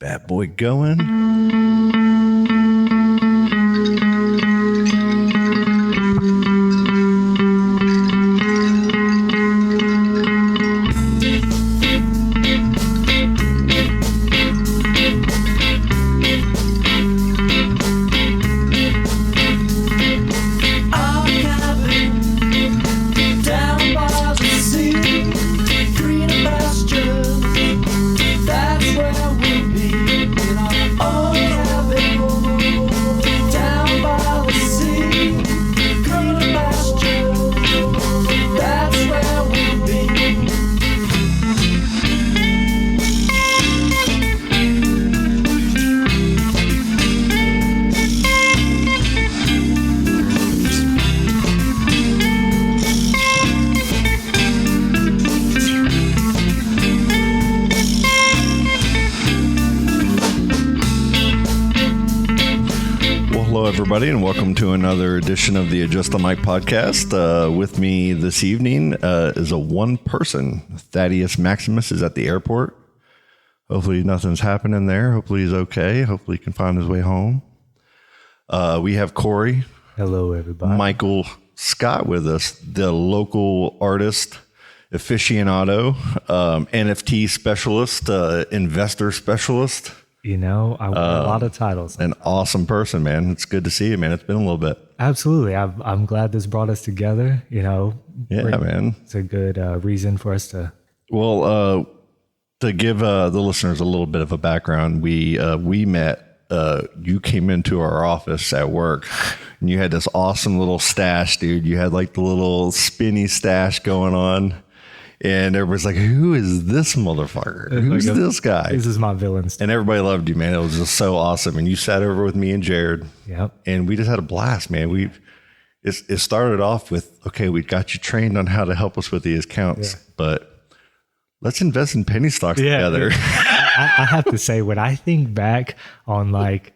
Bad boy going. Everybody, and welcome to another edition of the Adjust the Mic podcast. With me this evening is a one person. Thaddeus Maximus is at the airport. Hopefully nothing's happening there. Hopefully he's okay. Hopefully he can find his way home. We have Corey. Hello, everybody. Michael Scott with us, the local artist, aficionado, NFT specialist, investor specialist. You know, I wear a lot of titles. An awesome person, man. It's good to see you, man. It's been a little bit. Absolutely. I'm glad this brought us together. You know, yeah, man. It's a good reason for us to. Well, to give the listeners a little bit of a background, we met. You came into our office at work, and you had this awesome little stash, dude. You had like the little spinny stash going on. And everybody's like, who is this motherfucker? Who's this guy? This is my villain. And everybody loved you, man. It was just so awesome. And you sat over with me and Jared. Yep. And we just had a blast, man. It started off with, okay, we got you trained on how to help us with these accounts, but let's invest in penny stocks together. I have to say, when I think back on like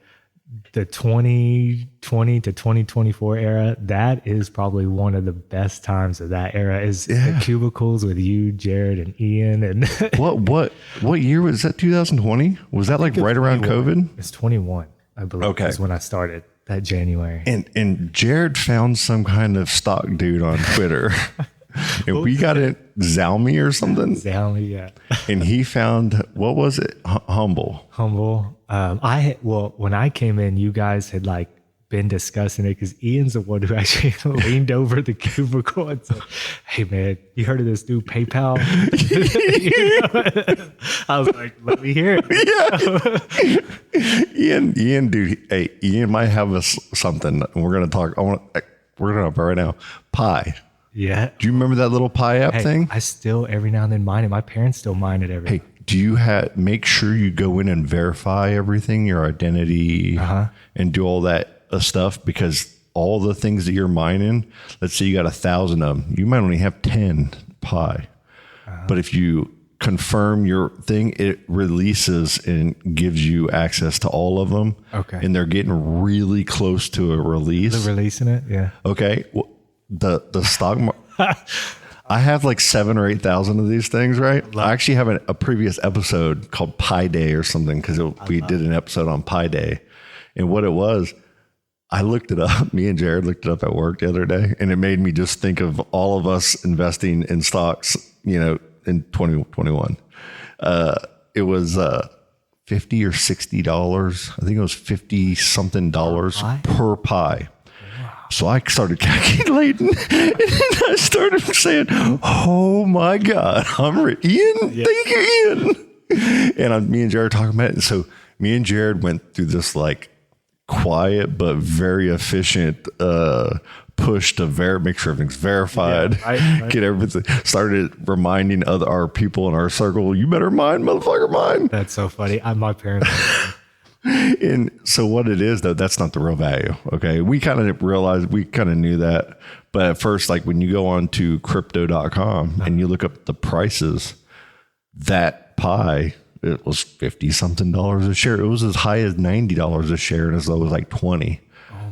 the 2020 to 2024 era, that is probably one of the best times of that era is the cubicles with you, Jared, and Ian. And what year was that? 2020? Was that like right around COVID? It's 21, I believe. Okay, is when I started that January. And Jared found some kind of stock dude on Twitter. And we got it, Xiaomi or something. Xiaomi, yeah. And he found, what was it? Humble. When I came in, you guys had like been discussing it because Ian's the one who actually leaned over the cubicle and said, "Hey man, you heard of this new PayPal?" I was like, "Let me hear it." Yeah. Ian, dude. Hey, Ian might have us something. We're gonna talk. We're gonna right now. Pi. Yeah. Do you remember that little Pi app thing? I still every now and then mine it. My parents still mine it every. Hey, do you make sure you go in and verify everything, your identity, and do all that stuff? Because all the things that you're mining, let's say you got 1,000 of them, you might only have 10 Pi. But if you confirm your thing, it releases and gives you access to all of them. Okay. And they're getting really close to a release. They're releasing it, yeah. Okay. Well, the stock market. I have like 7,000 or 8,000 of these things, right? I actually have a previous episode called Pi Day or something because we did an episode on Pi Day. And what it was, I looked it up. Me and Jared looked it up at work the other day, and it made me just think of all of us investing in stocks, you know, in 2021. It was $50 or $60. I think it was $50 something per Pi. So I started calculating, and I started saying, "Oh my God, I'm rich." Ian, thank you, Ian. And me and Jared talking about it. And so me and Jared went through this like quiet but very efficient push to make sure everything's verified, get everything. Started reminding our people in our circle, "You better mine, motherfucker, mine." That's so funny. My parents. And so what it is, though, that's not the real value. Okay. We kind of knew that. But at first, like when you go on to crypto.com and you look up the prices, that Pi, it was $50 something a share. It was as high as $90 a share and as low as like 20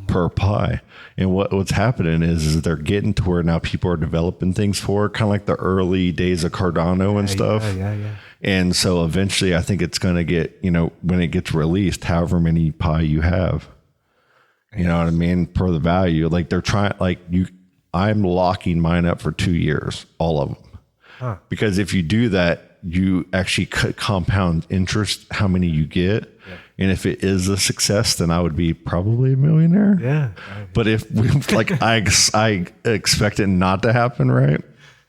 per Pi. And what's happening is they're getting to where now people are developing things for it, kind of like the early days of Cardano and stuff. Yeah. And so eventually I think it's going to get, when it gets released, however many Pi you have, you know what I mean? Per the value, like they're trying, I'm locking mine up for 2 years, all of them. Huh. Because if you do that, you actually compound interest, how many you get. Yeah. And if it is a success, then I would be probably a millionaire. Yeah. But if I expect it not to happen, right?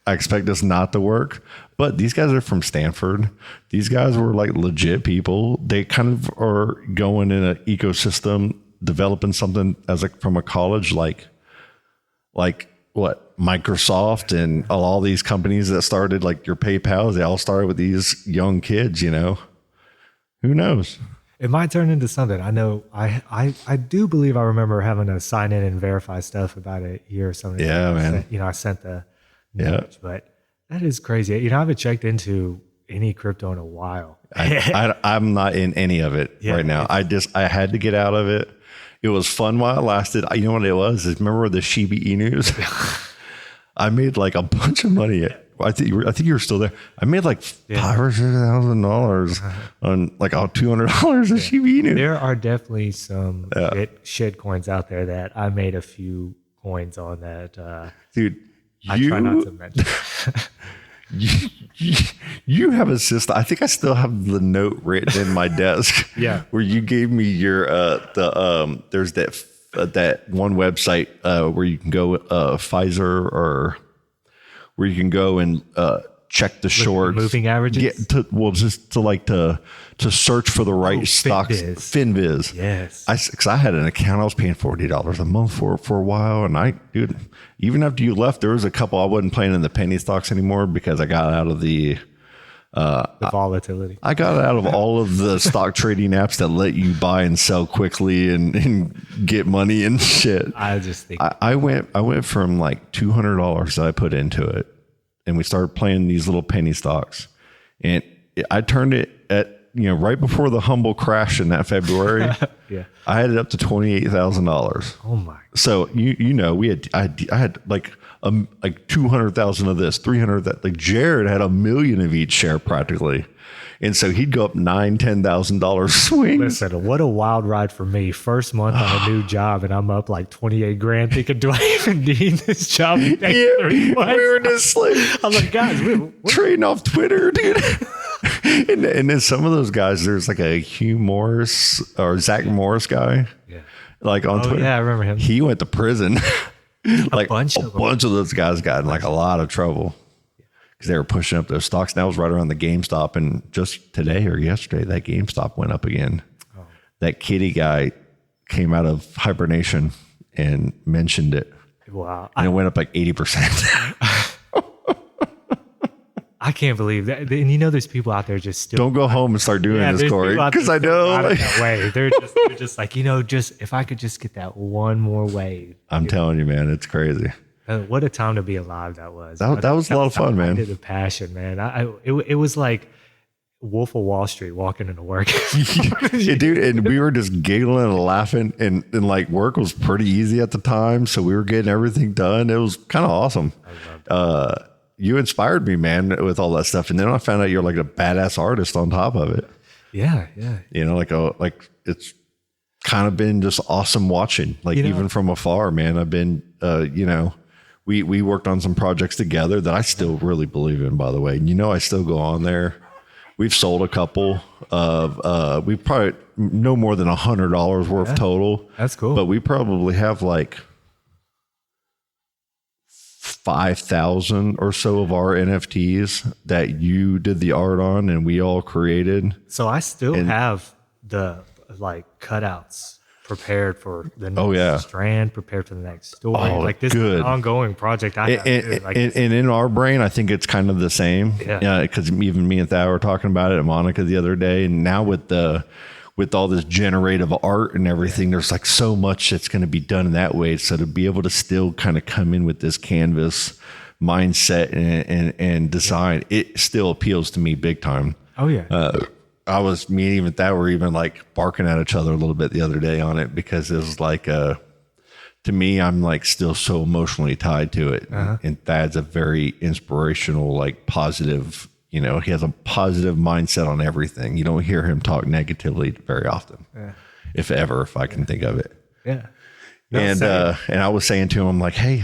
I expect this not to work. But these guys are from Stanford. These guys were like legit people. They kind of are going in an ecosystem, developing something as from a college, like what Microsoft and all these companies that started, like your PayPal, they all started with these young kids, who knows? It might turn into something. I know. I do believe I remember having to sign in and verify stuff about a year or something. Yeah, man. I sent the message, but that is crazy. I haven't checked into any crypto in a while. I'm not in any of it right now. I had to get out of it. It was fun while it lasted. You know what it was? Remember the Shiba Inus? I made like a bunch of money. I think you were still there. I made like $5,000 or $6,000 on like $200 of Shiba Inu. There are definitely some shit coins out there that I made a few coins on that. Dude, I try not to mention. You have a system. I think I still have the note written in my desk. Yeah, where you gave me your there's that one website where you can go Pfizer, or where you can go and check the shorts, moving averages. To search for the right stocks. Finviz. Yes. Because I had an account. I was paying $40 a month for a while, and dude, even after you left, there was a couple. I wasn't playing in the penny stocks anymore because I got out of the volatility. I got out of all of the stock trading apps that let you buy and sell quickly and get money and shit. I just think I went from like $200 that I put into it, and we started playing these little penny stocks, and I turned it at right before the humble crash in that February. Yeah, I had it up to $28,000. Oh my! So I had like 200,000 of this, 300 that. Like Jared had 1 million of each share practically, and so he'd go up $9,000-$10,000 swing. Listen, what a wild ride for me! First month on a new job, and I'm up like 28 grand. Thinking, do I even need this job? We were just like, I'm like, guys, we're trading off Twitter, dude. And then some of those guys, there's like a Hugh Morris or Zach Morris guy, like on Twitter. Yeah, I remember him. He went to prison. Like a bunch of those guys got in like a lot of trouble because they were pushing up those stocks. And that was right around the GameStop, and just today or yesterday, that GameStop went up again. Oh. That Kitty guy came out of hibernation and mentioned it. Wow! And it went up like 80%. I can't believe that. And there's people out there just still. Don't go home and start doing this, Corey, because I know. That way. They're just like, just if I could just get that one more wave. I'm telling you, man, it's crazy. What a time to be alive that was. That was a lot of fun, man. The passion, man. It was like Wolf of Wall Street walking into work. Yeah, dude, and we were just giggling and laughing, and like work was pretty easy at the time, so we were getting everything done. It was kind of awesome. I loved it. You inspired me, man, with all that stuff. And then I found out you're like a badass artist on top of it. Yeah. Like it's kind of been just awesome watching, like even from afar, man. I've been, we worked on some projects together that I still really believe in, by the way. And I still go on there. We've sold a couple of, we probably no more than $100 worth total. That's cool. But we probably have like 5,000 or so of our NFTs that you did the art on and we all created. So I still have the cutouts prepared for the next strand, prepared for the next story. This is an ongoing project I have. And in our brain, I think it's kind of the same. Yeah. Because even me and Thao were talking about it at Monica the other day. And now with all this generative art and everything, there's like so much that's going to be done in that way. So to be able to still kind of come in with this canvas mindset and design, it still appeals to me big time. Oh yeah. Me and even that were even like barking at each other a little bit the other day on it, because it was like, to me, I'm like still so emotionally tied to it. And Thad's a very inspirational, like positive, You know, he has a positive mindset on everything. You don't hear him talk negatively very often, if ever, if I can think of it. Yeah. And I was saying to him, I'm like, hey,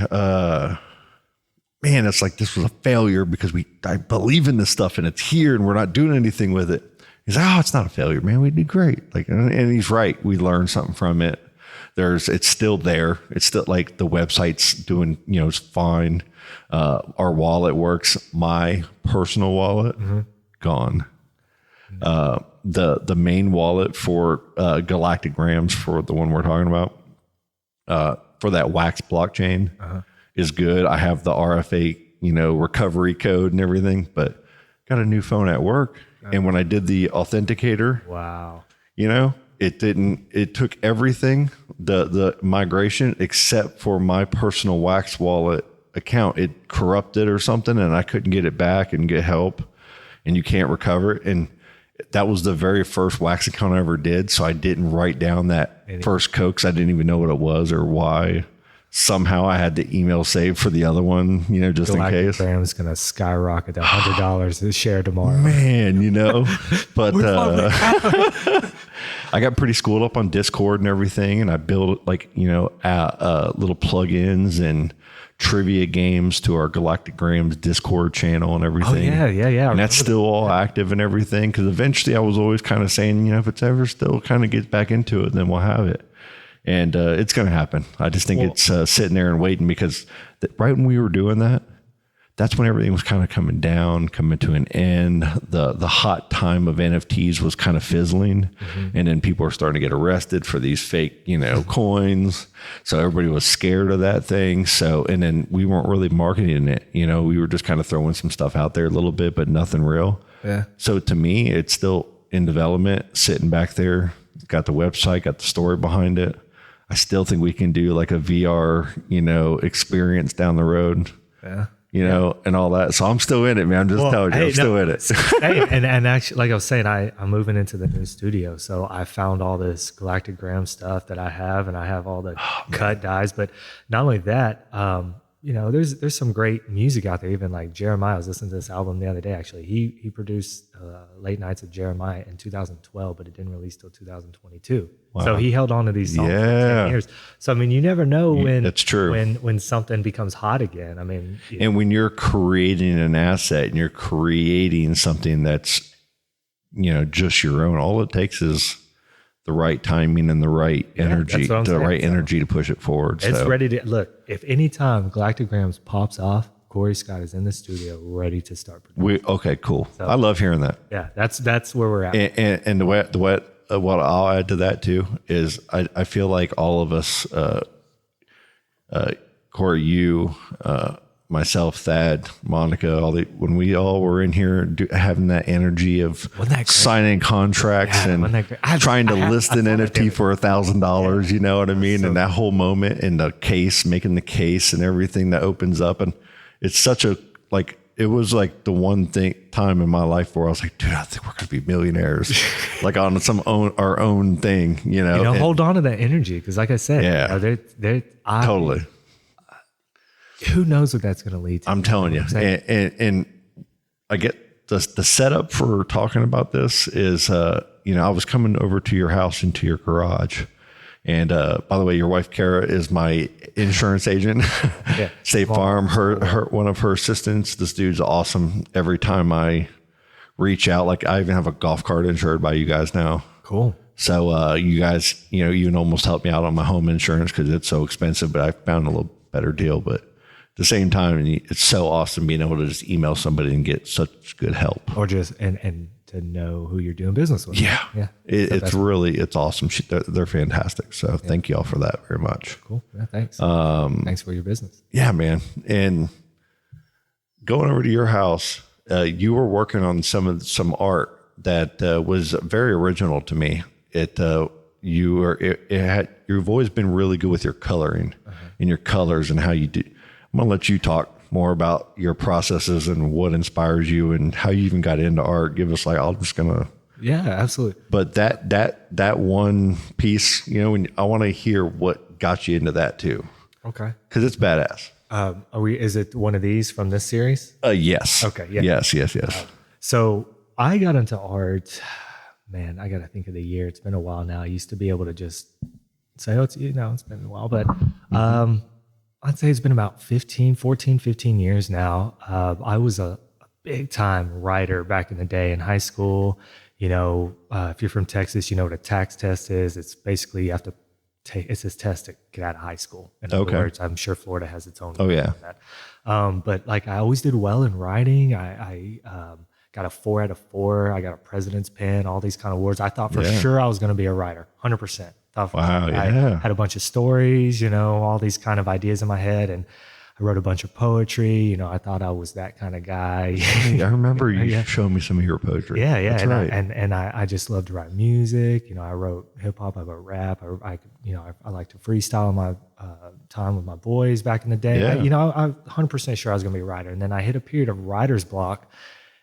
man, it's like this was a failure because I believe in this stuff and it's here and we're not doing anything with it. He's like, oh, it's not a failure, man. We did great. Like, and he's right. We learned something from it. It's still there. It's still like the website's doing, you know, it's fine. Our wallet works. My personal wallet, gone. The main wallet for Galactic Grams, for the one we're talking about, for that wax blockchain is good. I have the RFA, you know, recovery code and everything, but got a new phone at work. And when I did the authenticator, wow, you know, it took everything, the migration, except for my personal wax wallet account. It corrupted or something and I couldn't get it back and get help, and you can't recover it. And that was the very first wax account I ever did. So I didn't write down that first code because I didn't even know what it was or why. Somehow I had the email saved for the other one, you know, just Galactic in case. Gram's going to skyrocket to $100 to share tomorrow. Man, you know, but I got pretty schooled up on Discord and everything. And I built like, you know, little plugins and trivia games to our Galactic Grams Discord channel and everything. Oh, yeah. And that's still all active and everything. Because eventually I was always kind of saying, you know, if it's ever still kind of gets back into it, then we'll have it. And it's going to happen. I just think it's sitting there and waiting because right when we were doing that, that's when everything was kind of coming to an end. The hot time of NFTs was kind of fizzling. And then people are starting to get arrested for these fake, you know, coins. So everybody was scared of that thing. So, and then we weren't really marketing it. You know, we were just kind of throwing some stuff out there a little bit, but nothing real. Yeah. So to me, it's still in development, sitting back there, got the website, got the story behind it. I still think we can do like a VR, you know, experience down the road. Yeah. You know, and all that. So I'm still in it, man. I'm just telling you, I'm still in it. Hey, and actually, like I was saying, I'm moving into the new studio. So I found all this Galactic Gram stuff that I have, and I have all the cut dies. But not only that, you know, there's some great music out there. Even like Jeremiah, I was listening to this album the other day. Actually, he produced Late Nights of Jeremiah in 2012, but it didn't release till 2022. Wow. So he held on to these songs for 10 years. So I mean, you never know when that's true. When something becomes hot again. I mean, and when you're creating an asset and you're creating something that's, you know, just your own, all it takes is the right timing and the right energy, energy to push it forward. It's ready to look. If any time Galactic Grams pops off, Corey Scott is in the studio ready to start producing. Okay, cool. So, I love hearing that. Yeah, that's where we're at. And what I'll add to that too is I feel like all of us, Corey, you, myself, Thad, Monica, when we all were in here having that energy of signing contracts and trying to list an NFT for $1,000, you know what I mean? So, and that whole moment and the case, making the case and everything that opens up. And it's such a, like, it was like the one time in my life where I was like, dude, I think we're going to be millionaires, like on our own thing, you know? You know, hold on to that energy. Cause like I said, totally. Who knows what that's going to lead to? I'm telling you. And I get the setup for talking about this is, you know, I was coming over to your house into your garage. And by the way, your wife, Kara, is my insurance agent. State Farm, her one of her assistants. This dude's awesome. Every time I reach out, like I even have a golf cart insured by you guys now. Cool. So you guys, you know, you can almost help me out on my home insurance because it's so expensive, but I found a little better deal. But at the same time, it's so awesome being able to just email somebody and get such good help. Or just, and to know who you're doing business with. Yeah. It's awesome. They're fantastic. So thank you all for that very much. Cool. Yeah, thanks. Thanks for your business. Yeah, man. And going over to your house, you were working on some art that was very original to me. You've always been really good with your coloring and your colors and how you do. I'm going to let you talk more about your processes and what inspires you and how you even got into art. Give us Yeah, absolutely. But that one piece, you know, I want to hear what got you into that too. Okay. Cause it's badass. Is it one of these from this series? Yes. Okay. Yeah. Yes. So I got into art, man, I got to think of the year. It's been a while now. I used to be able to just say, oh, it's been a while, but I'd say it's been about 15 years now. I was a big time writer back in the day in high school. If you're from Texas, you know what a tax test is. It's basically you have to it's this test to get out of high school. In other words, I'm sure Florida has its own. Oh yeah. But like I always did well in writing. I got a 4 out of 4. I got a president's pen, all these kind of awards. I thought for sure I was going to be a writer, 100%. Wow, I had a bunch of stories, all these kind of ideas in my head. And I wrote a bunch of poetry. I thought I was that kind of guy. I remember you showing me some of your poetry. Yeah. That's and right. I just love to write music. I wrote hip hop, I wrote rap. I like to freestyle my time with my boys back in the day. Yeah. I'm 100% sure I was going to be a writer. And then I hit a period of writer's block.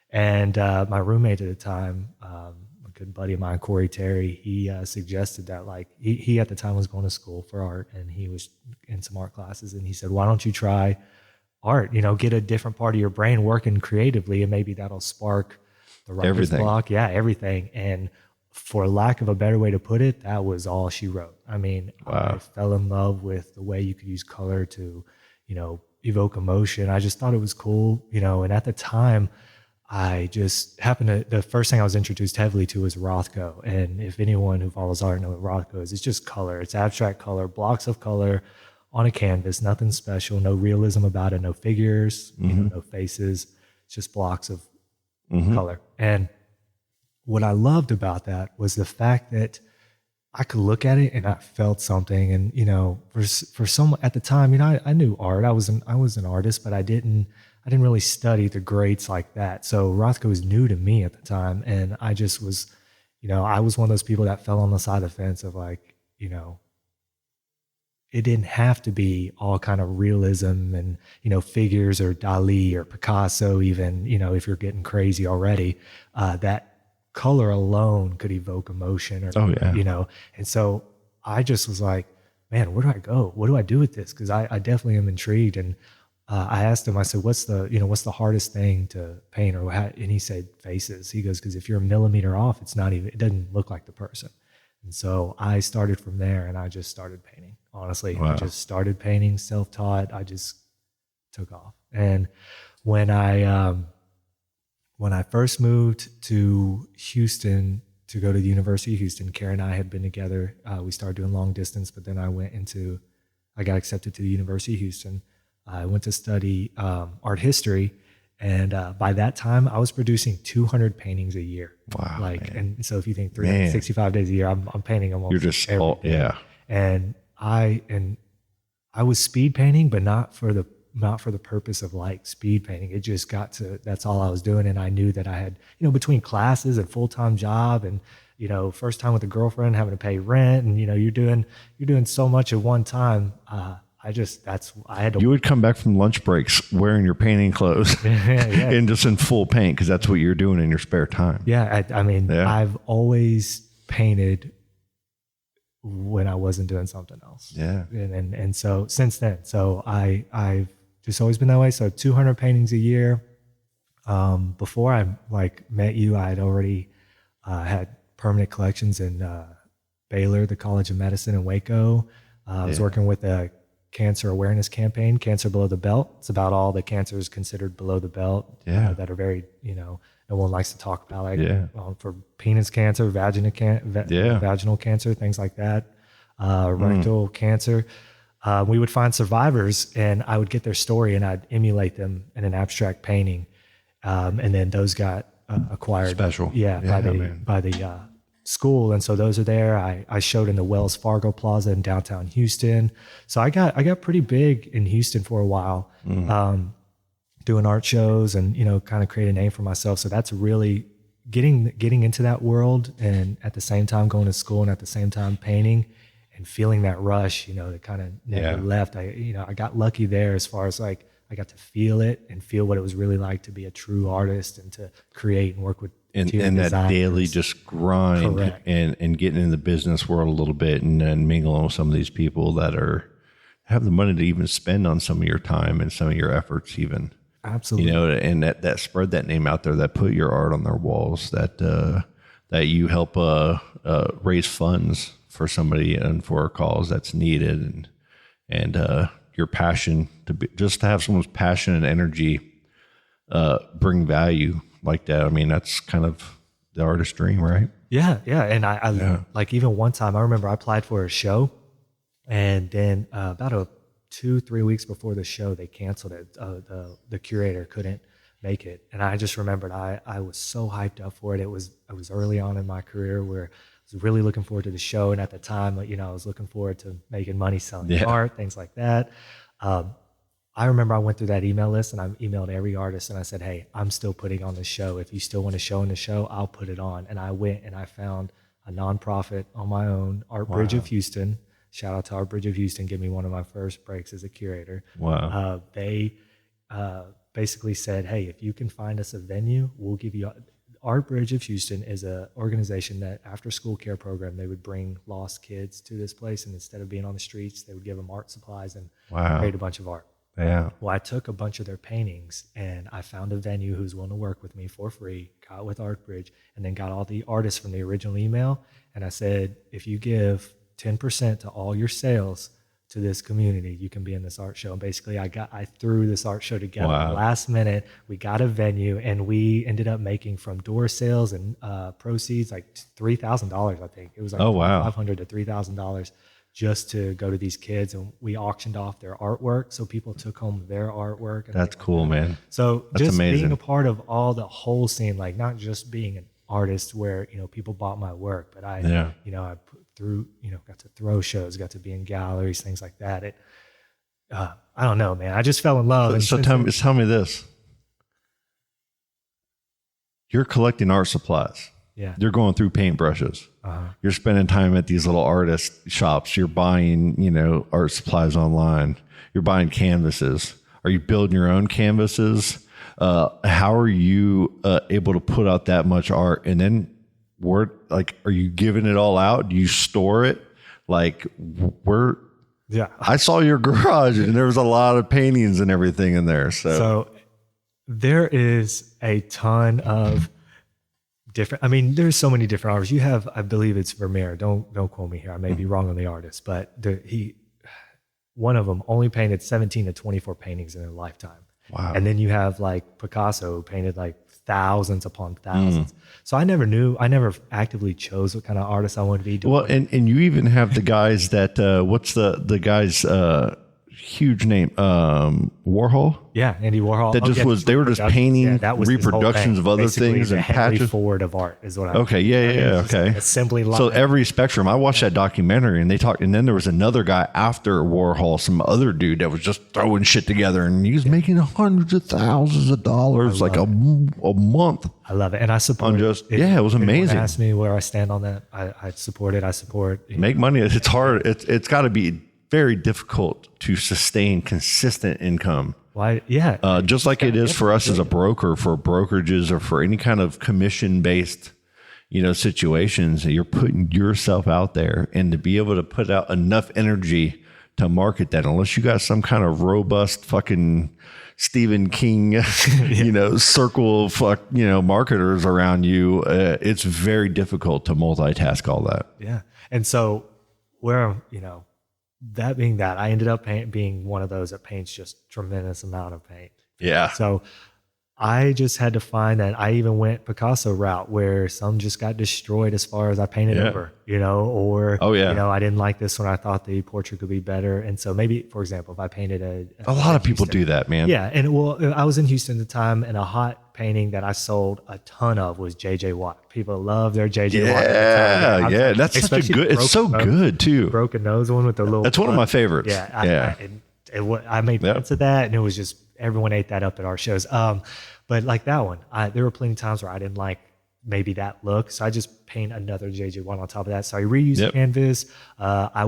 And my roommate at the time, a good buddy of mine, Corey Terry, he suggested that like he at the time was going to school for art and he was in some art classes. And he said, why don't you try art, get a different part of your brain working creatively and maybe that'll spark the writer's block. Yeah, everything. And for lack of a better way to put it, that was all she wrote. I mean, wow. I fell in love with the way you could use color to, evoke emotion. I just thought it was cool, and at the time, I just the first thing I was introduced heavily to was Rothko. And if anyone who follows art knows what Rothko is, it's just color. It's abstract color, blocks of color on a canvas, nothing special, no realism about it, no figures, no faces, it's just blocks of color. And what I loved about that was the fact that I could look at it and I felt something. And, for some at the time, I knew art. I was an artist, but I didn't really study the greats like that. So Rothko was new to me at the time. And I just was, I was one of those people that fell on the side of the fence of like, it didn't have to be all kind of realism and, figures or Dali or Picasso, even, if you're getting crazy already, that color alone could evoke emotion or, and so I just was like, man, where do I go? What do I do with this? Cause I definitely am intrigued. And, I asked him, I said, what's the hardest thing to paint or what? And he said faces. He goes, cause if you're a millimeter off, it doesn't look like the person. And so I started from there and I just started painting, honestly. Wow. I just started painting, self-taught. I just took off. And when I first moved to Houston to go to the University of Houston, Karen and I had been together. We started doing long distance, but then I got accepted to the University of Houston. I went to study art history, and by that time, I was producing 200 paintings a year. Wow! And so if you think 365 days a year, I'm painting almost. You're just every day. Yeah. And I was speed painting, but not for the purpose of like speed painting. It just that's all I was doing, and I knew that I had between classes and full-time job and first time with a girlfriend, having to pay rent, and you're doing so much at one time. I had to. You would come back from lunch breaks wearing your painting clothes and just in full paint because that's what you're doing in your spare time. Yeah, I've always painted when I wasn't doing something else. Yeah, and so since then, I've just always been that way. So 200 paintings a year. Before I met you, I had already had permanent collections in Baylor, the College of Medicine in Waco. I was working with a cancer awareness campaign, Cancer Below the Belt. It's about all the cancers considered below the belt that are very, no one likes to talk about, for penis cancer, vaginal cancer, things like that, rectal cancer. We would find survivors and I would get their story and I'd emulate them in an abstract painting. And then those got acquired. Special. By the school, and so those are there. I showed in the Wells Fargo Plaza in downtown Houston. So I got pretty big in Houston for a while, doing art shows and kind of create a name for myself. So that's really getting into that world, and at the same time going to school and at the same time painting and feeling that rush. That kind of never left. I got lucky there as far as like I got to feel it and feel what it was really like to be a true artist and to create and work with. And that daily just grind and getting in the business world a little bit and then mingling with some of these people that have the money to even spend on some of your time and some of your efforts even. Absolutely. You know, and that spread that name out there, that put your art on their walls, that you help raise funds for somebody and for a cause that's needed, and your passion just to have someone's passion and energy bring value like that. I mean, that's kind of the artist's dream, right? Yeah. And I like, even one time I remember I applied for a show, and then about 2-3 weeks before the show, they canceled it. The curator couldn't make it. And I just remembered I was so hyped up for it. I was early on in my career where I was really looking forward to the show. And at the time, you know, I was looking forward to making money selling art, things like that. I remember I went through that email list and I emailed every artist and I said, hey, I'm still putting on this show. If you still want to show in the show, I'll put it on. And I went and I found a nonprofit on my own, Art Bridge of Houston. Shout out to Art Bridge of Houston. Give me one of my first breaks as a curator. Wow. They basically said, hey, if you can find us a venue, we'll give you. Art Bridge of Houston is an organization that after school care program, they would bring lost kids to this place. And instead of being on the streets, they would give them art supplies and create a bunch of art. Yeah. Well, I took a bunch of their paintings and I found a venue who's willing to work with me for free, got with Art Bridge, and then got all the artists from the original email. And I said, if you give 10% to all your sales to this community, you can be in this art show. And basically I threw this art show together last minute. We got a venue and we ended up making from door sales and proceeds like $3,000, I think. It was like $500 to $3,000 just to go to these kids, and we auctioned off their artwork. So people took home their artwork. And that's cool, man. So that's just amazing. being a part of all the whole scene, like not just being an artist where, you know, people bought my work, but I, you know, I put through, you know, got to throw shows, got to be in galleries, things like that. I don't know, man. I just fell in love. So tell me this. You're collecting art supplies. Yeah. You're going through paintbrushes. You're spending time at these little artist shops. You're buying, you know, art supplies online. You're buying canvases. Are you building your own canvases? How are you able to put out that much art? And then are you giving it all out? Do you store it? Like I saw your garage and there was a lot of paintings and everything in there. So there is a ton of different, I mean, there's so many different artists. You have, I believe it's Vermeer. Don't quote me here. I may be wrong on the artist, but one of them only painted 17 to 24 paintings in a lifetime. Wow. And then you have like Picasso who painted like thousands upon thousands. So I never actively chose what kind of artist I wanted to be doing. Well, and you even have the guys that, what's the guy's huge name? Warhol? Yeah, Andy Warhol. They were just painting reproductions of other Basically, things and Henry patches. Ford of art is what I Okay, okay. Assembly line. So every spectrum, I watched that documentary and they talked, and then there was another guy after Warhol, some other dude that was just throwing shit together and he was making hundreds of thousands of dollars like a month. I love it. And I support it. It was amazing. Ask me where I stand on that. I support it. I support. Make money. It's hard. It's got to be very difficult to sustain consistent income. Why? Yeah. Just like it is for us as a broker, for brokerages or for any kind of commission based, you know, situations. You're putting yourself out there, and to be able to put out enough energy to market that, unless you got some kind of robust fucking Stephen King, you know, circle of marketers around you, it's very difficult to multitask all that. Yeah. And so that being that, I ended up being one of those that paints just tremendous amount of paint. Yeah. So I just had to find that. I even went Picasso route where some just got destroyed as far as I painted over, you know, or, you know, I didn't like this one. I thought the portrait could be better. And so maybe, for example, if I painted a lot of people do that, man. Yeah. And I was in Houston at the time, and a hot painting that I sold a ton of was J.J. Watt. People love their J.J. Watt. Yeah. That's such a good, it's so good too. Broken nose one with the little. That's one of my favorites. Yeah. I made prints of that, and it was just, everyone ate that up at our shows. But like that one, there were plenty of times where I didn't like maybe that look, so I just paint another J.J. Watt on top of that. So I reuse canvas. I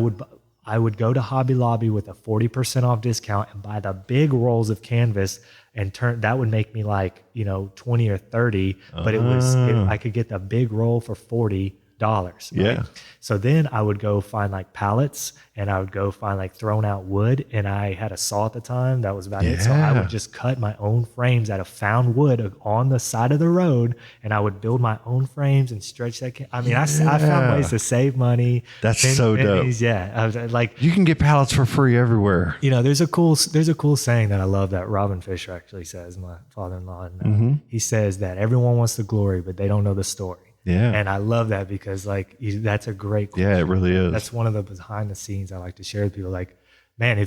would go to Hobby Lobby with a 40% off discount and buy the big rolls of canvas, and that would make me like, you know, 20 or 30, but I could get the big roll for 40 $2. Yeah. So then I would go find like pallets, and I would go find like thrown out wood, and I had a saw at the time. That was about it. So I Yeah. would just cut my own frames out of found wood on the side of the road, and I would build my own frames and stretch that. I mean, I found ways to save money. That's so dope. Yeah. I was like, You can get pallets for free everywhere. you know, there's a cool saying that I love that Robin Fisher actually says, my father-in-law. And, he says that everyone wants the glory, but they don't know the story. Yeah. And I love that because like that's a great quote. Yeah, it really is. That's one of the behind the scenes I like to share with people. Like, man,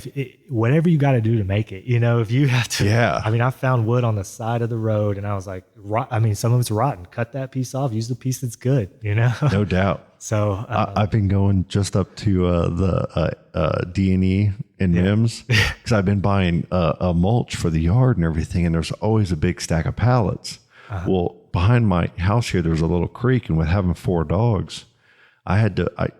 whatever you got to do to make it, you know, if you have to. Yeah. I mean, I found wood on the side of the road, and I was like, some of it's rotten. Cut that piece off. Use the piece that's good. You know. No doubt. So I've been going just up to the D&E in Mims because I've been buying a mulch for the yard and everything, and there's always a big stack of pallets. Well, behind my house here, there's a little creek, and with having 4 dogs, I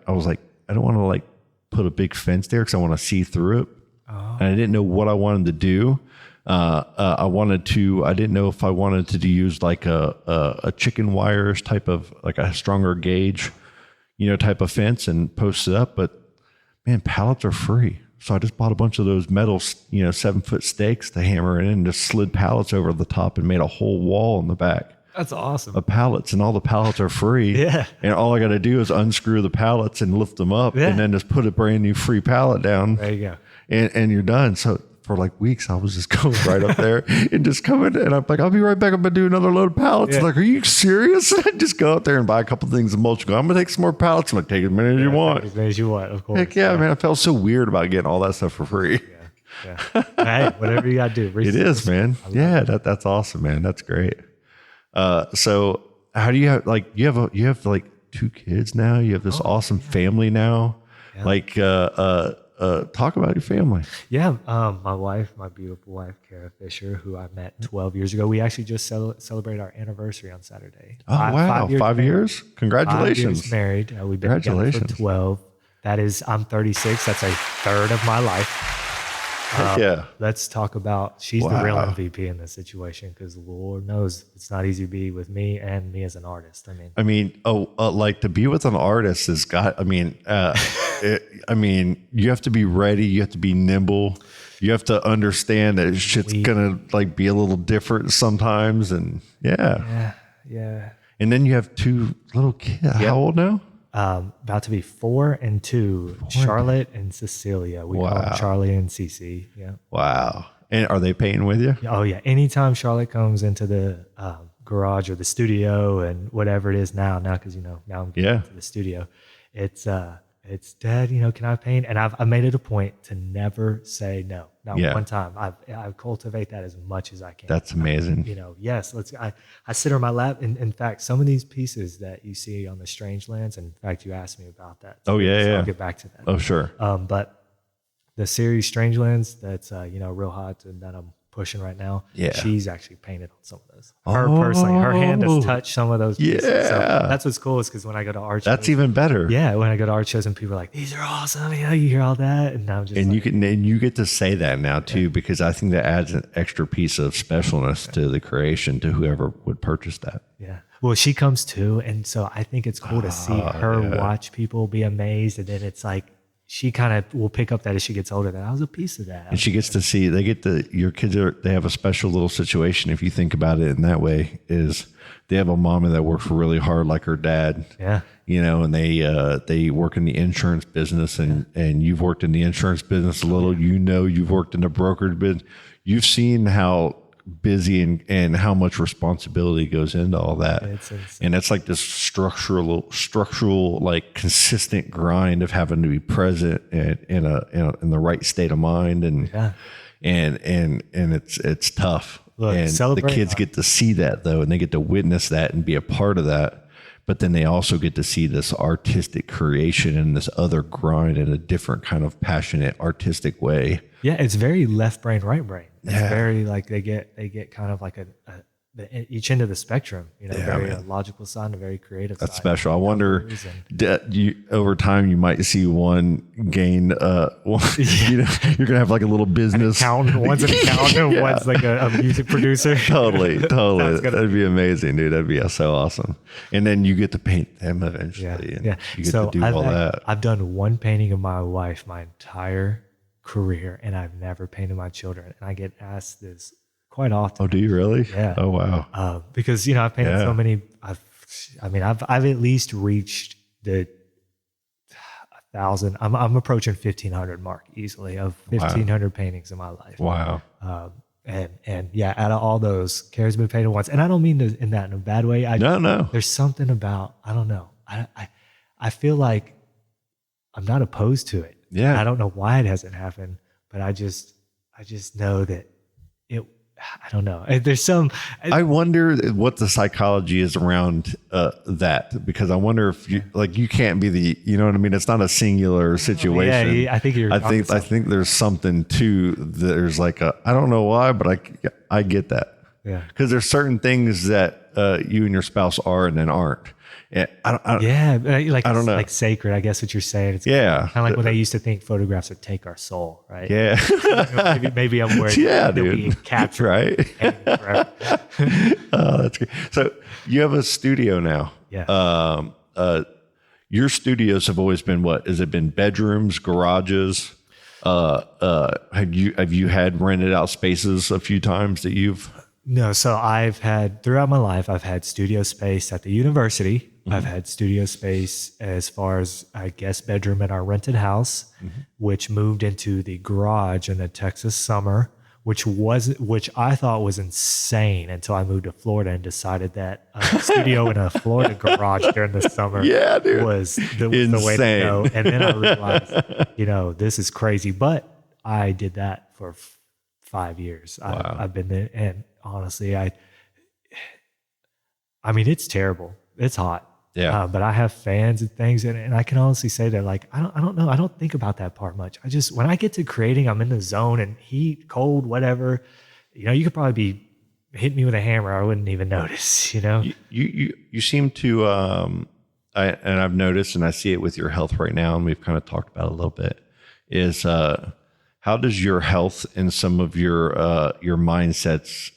was like, I don't want to like put a big fence there because I want to see through it, and I didn't know what I wanted to do. I didn't know if I wanted to use like a chicken wires type of like a stronger gauge, you know, type of fence and post it up. But man, pallets are free. So I just bought a bunch of those metal, 7-foot stakes to hammer in and just slid pallets over the top and made a whole wall in the back that's awesome. of pallets, and all the pallets are free. Yeah. And all I got to do is unscrew the pallets and lift them up and then just put a brand new free pallet down. There you go. And you're done. So for like weeks, I was just going right up there and just coming, and I'm like, I'll be right back. I'm gonna do another load of pallets. Yeah. Like, are you serious? I just go out there and buy a couple things of mulch. Go, I'm gonna take some more pallets. I'm like, take as many as you want. As many as you want, of course. Heck yeah, man! I felt so weird about getting all that stuff for free. Yeah. Hey, whatever you got to do. It is, man. Yeah, that's awesome, man. That's great. So how do you have like you have like 2 kids now? You have this awesome family now. Yeah. Like talk about your family. Yeah, my wife, my beautiful wife, Kara Fisher, who I met 12 years ago. We actually just celebrated our anniversary on Saturday. Oh, wow. 5 years? Congratulations. 5 years married. We've been together for 12. That is, I'm 36. That's a third of my life. Yeah. Let's talk about, she's the real MVP in this situation, because Lord knows it's not easy to be with me and me as an artist. Like to be with an artist has got, you have to be ready. You have to be nimble. You have to understand that shit's going to like be a little different sometimes. And yeah. And then you have 2 little kids. Yep. How old now? About to be 4 and 2, Charlotte and Cecilia. We call them Charlie and Cece. Yeah. Wow. And are they painting with you? Oh yeah. Anytime Charlotte comes into the garage or the studio and whatever it is now because now I'm getting into the studio, it's Dad, can I paint? And I've made it a point to never say no. Not one time. I cultivate that as much as I can. That's amazing. Yes, I sit on my lap. In fact, some of these pieces that you see on the Strangelands, in fact, you asked me about that. Oh yeah, so I'll get back to that. Oh sure. But the series Strangelands, that's real hot and that I'm pushing right now. Yeah. She's actually painted on some of those. Her personally, her hand has touched some of those pieces. Yeah. So that's what's cool is because when I go to art shows. That's even better. Yeah. When I go to art shows and people are like, these are awesome. You hear all that. And I'm just you get to say that now too, because I think that adds an extra piece of specialness to the creation to whoever would purchase that. Yeah. Well, she comes too. And so I think it's cool to see her watch people be amazed. And then it's like, she kind of will pick up that as she gets older, that I was a piece of that. And she gets to see, your kids they have a special little situation. If you think about it in that way, is they have a mama that works really hard like her dad. Yeah. And they work in the insurance business and you've worked in the insurance business a little, you've worked in the brokerage business. You've seen how busy and how much responsibility goes into all that. And that's like this structural like consistent grind of having to be present and in the right state of mind and it's tough. Look, and the kids get to see that though, and they get to witness that and be a part of that. But then they also get to see this artistic creation and this other grind in a different kind of passionate artistic way. Yeah, it's very left brain, right brain. It's very like they get kind of like each end of the spectrum, very man. logical side and a very creative That's side. special. I wonder, over time, you might see one gain. You're gonna have like a little business. One's an accountant, one's like a music producer. Totally. That'd be amazing, dude. That'd be so awesome. And then you get to paint them eventually. And you get to do all that. I've done one painting of my wife my entire career, and I've never painted my children. And I get asked this quite often. Oh, do you really? Yeah. Oh, wow. Because I've painted so many. I've at least reached the 1,000. I'm approaching 1,500 mark easily of 1,500 paintings in my life. Wow. And out of all those, Carrie's been painted once, and I don't mean in a bad way. No. There's something about, I don't know. I feel like I'm not opposed to it. Yeah. I don't know why it hasn't happened, but I just know that I don't know. There's some. I wonder what the psychology is around that, because I wonder if you can't be the, you know what I mean? It's not a singular situation. Yeah, I think there's something to, there's like I don't know why, but I get that. Yeah. Because there's certain things that you and your spouse are and then aren't. And I don't know. Like sacred, I guess what you're saying. It's kind of like when they used to think photographs would take our soul, right? Yeah. maybe I'm worried. Dude. Captured, right. Oh, that's great. So you have a studio now. Yeah. Your studios have always been what? Has it been bedrooms, garages? Have you had rented out spaces a few times that you've? No. So throughout my life, I've had studio space at the university. Mm-hmm. I've had studio space as far as I guess bedroom in our rented house, mm-hmm. which moved into the garage in the Texas summer, which I thought was insane until I moved to Florida and decided that a studio in a Florida garage during the summer was the way to go. And then I realized, this is crazy. But I did that for 5 years. Wow. I've been there, and honestly, I mean, it's terrible. It's hot. Yeah. But I have fans and things, and I can honestly say that, like, I don't know. I don't think about that part much. When I get to creating, I'm in the zone, and heat, cold, whatever, you could probably be hitting me with a hammer. I wouldn't even notice, You seem to, and I've noticed, and I see it with your health right now, and we've kind of talked about it a little bit, is, how does your health and some of your mindsets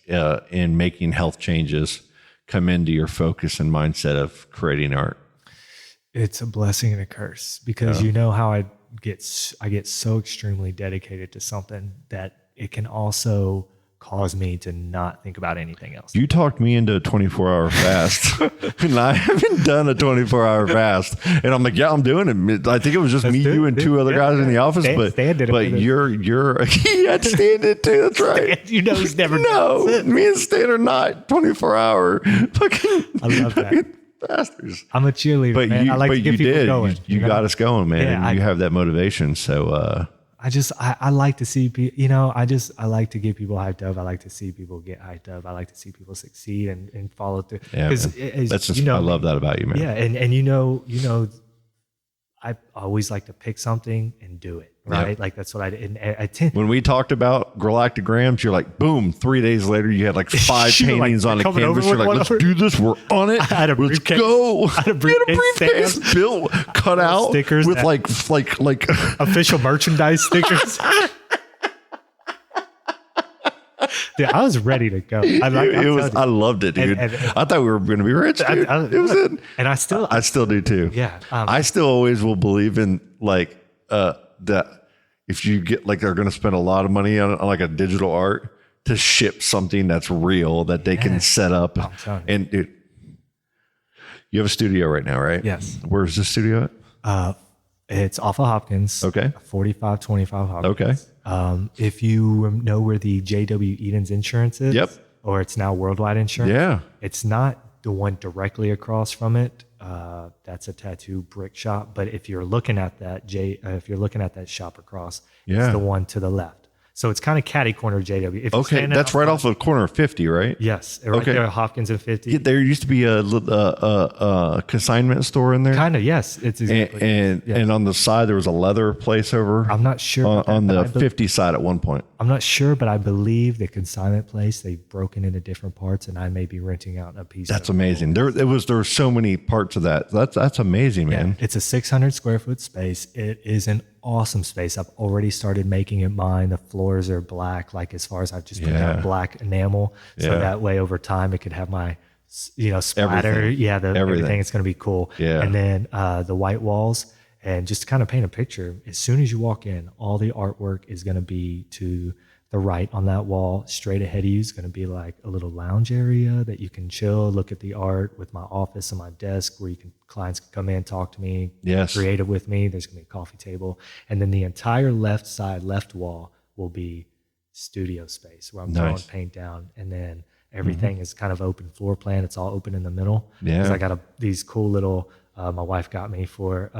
in making health changes come into your focus and mindset of creating art? It's a blessing and a curse, because how I get so extremely dedicated to something that it can also cause me to not think about anything else. You talked me into a 24-hour fast, and I haven't done a 24-hour fast. And I'm like, yeah, I'm doing it. I think it was just you and two other guys in the office, Stan did it, but you're he had Stan did too. That's right. Stan, he's never no. Me and Stan are not 24-hour fucking. I love that. Bastards. I'm a cheerleader, but man. I like to get people going. You got us going, man. Yeah, and you have that motivation. So I like to see people, I like to get people hyped up. I like to see people get hyped up. I like to see people succeed and follow through. Yeah, that's just, I love that about you, man. Yeah. And I always like to pick something and do it. Right. Yep. Like that's what I did. And I tend, when we talked about galactograms, you're like, boom, 3 days later, you had like 5 paintings on a canvas. You're like, let's do this. We're on it. Let's go. I had a briefcase built, cut out stickers with like official merchandise stickers. Dude, I was ready to go. I loved it, dude. And I thought we were going to be rich, dude. It was it. And I still do too. Yeah. I still always will believe in like that if you get like they're going to spend a lot of money on like a digital art to ship something that's real that they can set up. And dude, you have a studio right now, right? Yes. Where's the studio at? It's off of Hopkins. Okay. 4525 Hopkins. Okay. If you know where the J.W. Eden's insurance is, yep. Or it's now Worldwide Insurance. Yeah. It's not the one directly across from it. That's a tattoo brick shop. But if you're looking at that shop across, it's the one to the left. So it's kind of catty corner JW. If you're Okay, standing that's right off the corner of 50, right? Yes, right Okay. there, Hopkins and 50. Yeah, there used to be a consignment store in there. Kind of, yes. It's exactly. And on the side there was a leather place over. I'm not sure on about the that, 50 side at one point. I'm not sure, but I believe the consignment place, they've broken into different parts, and I may be renting out a piece. That's amazing. There were so many parts of that. That's amazing, man. It's a 600 square foot space. It is an awesome space. I've already started making it mine. The floors are black, like as far as I've just put down black enamel. So that way over time it could have my, splatter. Everything. Yeah. Everything. It's going to be cool. Yeah. And then the white walls, and just to kind of paint a picture, as soon as you walk in, all the artwork is going to be to the right on that wall. Straight ahead of you is going to be like a little lounge area that you can chill, look at the art, with my office and my desk where clients can come in, talk to me, creative with me. There's going to be a coffee table. And then the entire left wall will be studio space where I'm throwing paint down. And then everything is kind of open floor plan. It's all open in the middle. Yeah. Because I got these cool little, my wife got me for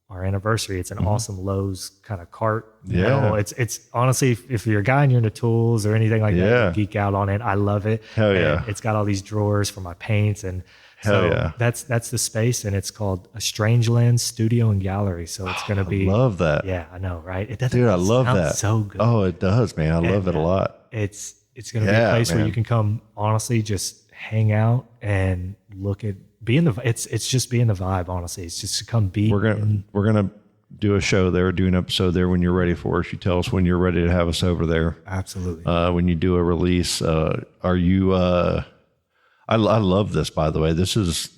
our anniversary. It's an awesome Lowe's kind of cart. Yeah. It's honestly, if you're a guy and you're into tools or anything like that, you geek out on it. I love it. Hell yeah. And it's got all these drawers for my paints, and that's the space, and it's called a Strangelands Studio and Gallery. So it's going to be. I love that. Yeah, I know, right? It doesn't. Dude, I love that. So good. Oh, it does, man. I love it a lot. It's going to be a place where you can come, honestly, just hang out and look at. It's just being the vibe, honestly. It's just to come be. We're gonna do a show there, do an episode there when you're ready for us. You tell us when you're ready to have us over there. Absolutely. When you do a release, are you? I love this, by the way. This is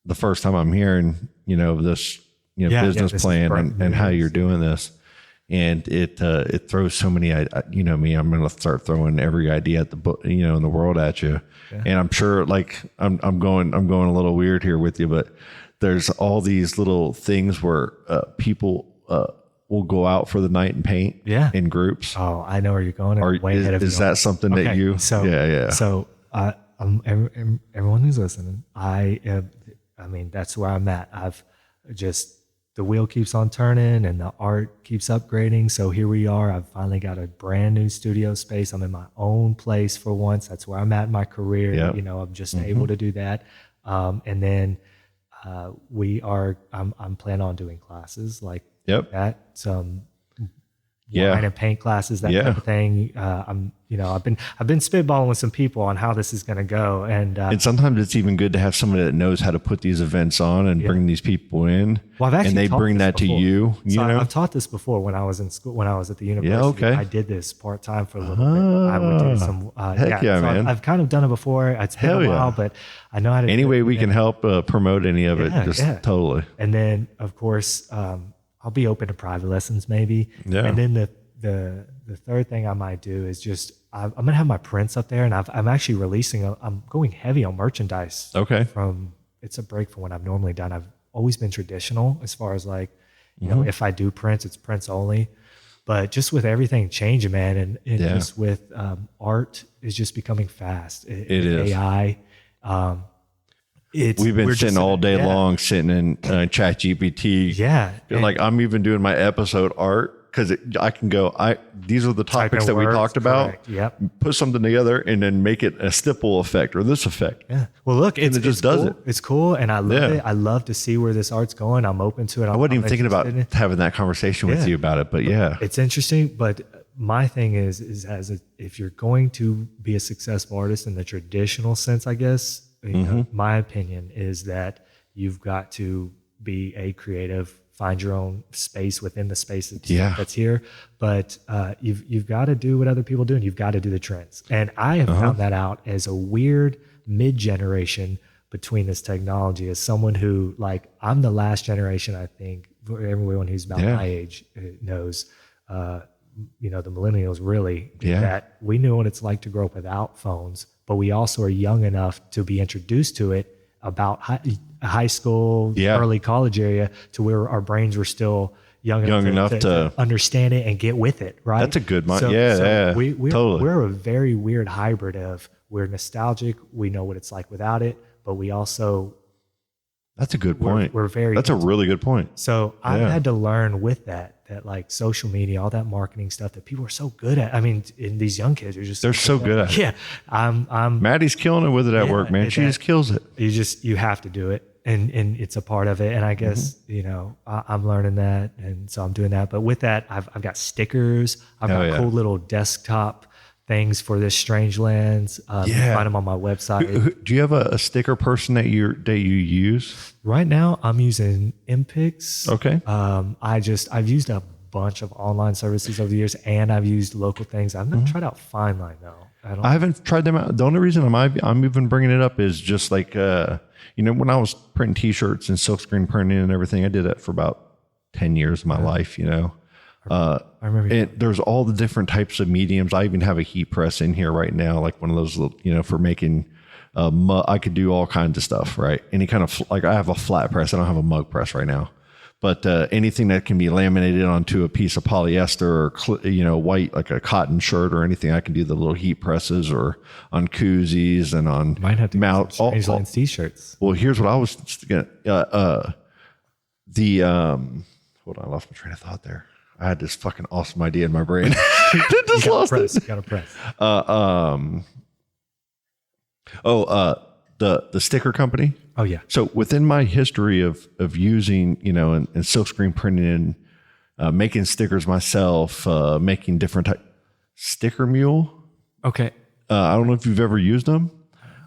the first time I'm hearing this business plan and how you're doing this. And it throws so many, me, I'm going to start throwing every idea at the book, in the world at you. Yeah. And I'm sure I'm going a little weird here with you, but there's all these little things where people will go out for the night and paint in groups. Oh, I know where you're going. Is that something that you, So everyone who's listening, that's where I'm at. The wheel keeps on turning and the art keeps upgrading. So here we are. I've finally got a brand new studio space. I'm in my own place for once. That's where I'm at in my career. Yep. I'm just able to do that. And then I'm planning on doing classes like that. Some wine and paint classes, that type of thing. I've been spitballing with some people on how this is going to go, and sometimes it's even good to have somebody that knows how to put these events on and bring these people in. Well, and they bring that to you. I've taught this before when I was in school, when I was at the university. Yeah, okay. I did this part time for a little bit. I would do some. Man! I've kind of done it before. It's been a while, but I know how to. Any way we can help promote any of it, totally. And then, of course, I'll be open to private lessons, maybe. Yeah. And then the third thing I might do is just I'm gonna have my prints up there, and I'm actually releasing. I'm going heavy on merchandise. Okay. It's a break from what I've normally done. I've always been traditional as far as if I do prints, it's prints only. But just with everything changing, man, and just with art is just becoming fast. It is AI. We've been sitting all day long sitting in Chat GPT. Yeah. Like I'm even doing my episode art because I can go, these are the topics that we talked about. Correct. Yep. Put something together and then make it a stipple effect or this effect. Yeah. Well, look, it just does cool. it. It's cool. And I love it. I love to see where this art's going. I'm open to it. I wasn't even thinking about having that conversation with you about it, but it's interesting. But my thing is if you're going to be a successful artist in the traditional sense, I guess, my opinion is that you've got to be a creative, find your own space within the space that's here. But you've got to do what other people do, and you've got to do the trends. And I have found that out as a weird mid-generation between this technology, as someone who, I'm the last generation, I think, everyone who's about my age knows, the millennials really, that we knew what it's like to grow up without phones, but we also are young enough to be introduced to it about high school, early college area, to where our brains were still young enough to understand it and get with it. Right. That's a good mind. We're a very weird hybrid of, we're nostalgic. We know what it's like without it, but we also That's a good point. We're very. That's a really good point. So I've had to learn with that like social media, all that marketing stuff that people are so good at. I mean, in these young kids are just They're so good at it. Yeah, I'm. Maddie's killing it with it at work, man. She just kills it. You have to do it, and it's a part of it. And I guess I'm learning that, and so I'm doing that. But with that, I've got stickers. I've got cool little desktop things for this Strangelands. You can find them on my website. Do you have a sticker person that you use? Right now, I'm using MPix. Okay. I've used a bunch of online services over the years, and I've used local things. I've not tried out FineLine though. I haven't tried them out. The only reason I'm even bringing it up is just like when I was printing T-shirts and silkscreen printing and everything, I did that for about 10 years of my life. I remember. There's all the different types of mediums. I even have a heat press in here right now, like one of those, for making I could do all kinds of stuff, right? Any kind of, like I have a flat press. I don't have a mug press right now, but anything that can be laminated onto a piece of polyester or, white, like a cotton shirt or anything, I can do the little heat presses or on koozies and on might have to mount. Strangelands t-shirts. Well, here's what I was going to, hold on, I lost my train of thought there. I had this fucking awesome idea in my brain. Just lost it. You gotta press. The sticker company. Oh yeah. So within my history of using, and silkscreen printing and making stickers myself, making different type Sticker Mule. Okay. I don't know if you've ever used them.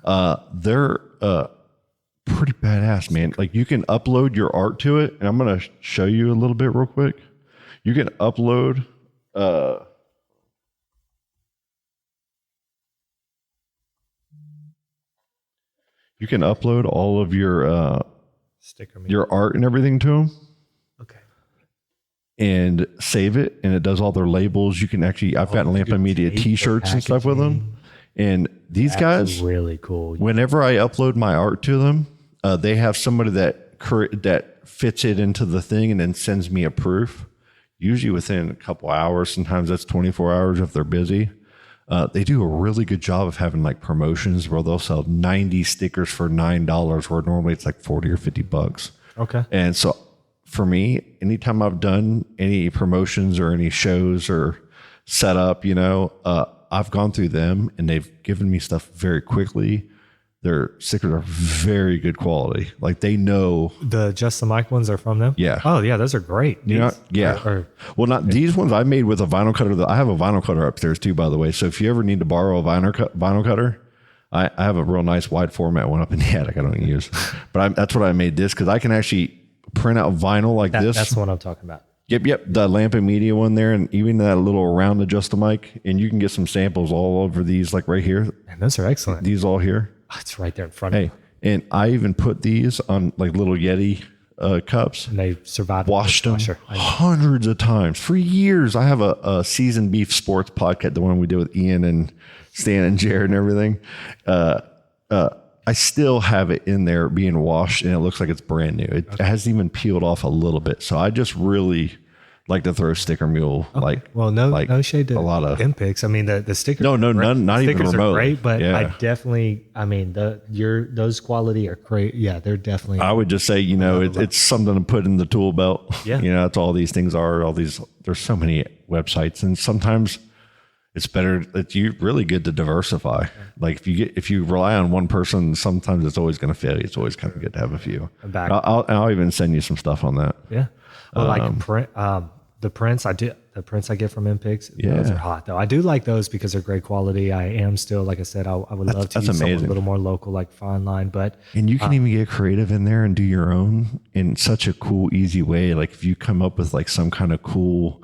They're pretty badass, man. Like you can upload your art to it, and I'm gonna show you a little bit real quick. You can upload all of your your art and everything to them. Okay. And save it, and it does all their labels. You can actually, I've gotten Lampa Media T-shirts and stuff with them. And these guys, really cool. Whenever I upload my art to them, they have somebody that fits it into the thing and then sends me a proof. Usually within a couple hours. Sometimes that's 24 hours if they're busy. They do a really good job of having like promotions where they'll sell 90 stickers for $9, where normally it's like 40 or 50 bucks. Okay. And so for me, anytime I've done any promotions or any shows or set up, I've gone through them and they've given me stuff very quickly. Their stickers are very good quality. Like they know the Just the Mic ones are from them. Yeah. Oh yeah, those are great. Well, not these ones I made with a vinyl cutter. I have a vinyl cutter upstairs too, by the way. So if you ever need to borrow a vinyl cutter, I have a real nice wide format one up in the attic I don't even use. But that's what I made this because I can actually print out vinyl like this. That's what I'm talking about. Yep. The Lampa Media one there, and even that little round Adjust the Mic, and you can get some samples all over these, like right here. And those are excellent. These all here. Oh, it's right there in front of you. And I even put these on like little Yeti cups. And they survived. Washed them hundreds of times for years. I have a seasoned beef sports podcast, the one we did with Ian and Stan and Jared and everything. I still have it in there being washed, and it looks like it's brand new. It hasn't even peeled off a little bit. So I just really like to throw Sticker Mule. Okay. No shade to a lot of MPix. I mean, the stickers. No, none, not even remote. Stickers are great, but I definitely. I mean, those quality are great. Yeah, they're definitely. I would just say, it's something to put in the tool belt. Yeah, that's all these things are. There's so many websites, and sometimes it's better. It's really good to diversify. Yeah. Like if you rely on one person, sometimes it's always going to fail you. It's always kind of good to have a few. I'll even send you some stuff on that. Yeah. Well, the prints I get from MPix, those are hot though. I do like those because they're great quality. I am still, like I said, I would love to use something a little more local, like FineLine. And you can even get creative in there and do your own in such a cool, easy way. Like if you come up with like some kind of cool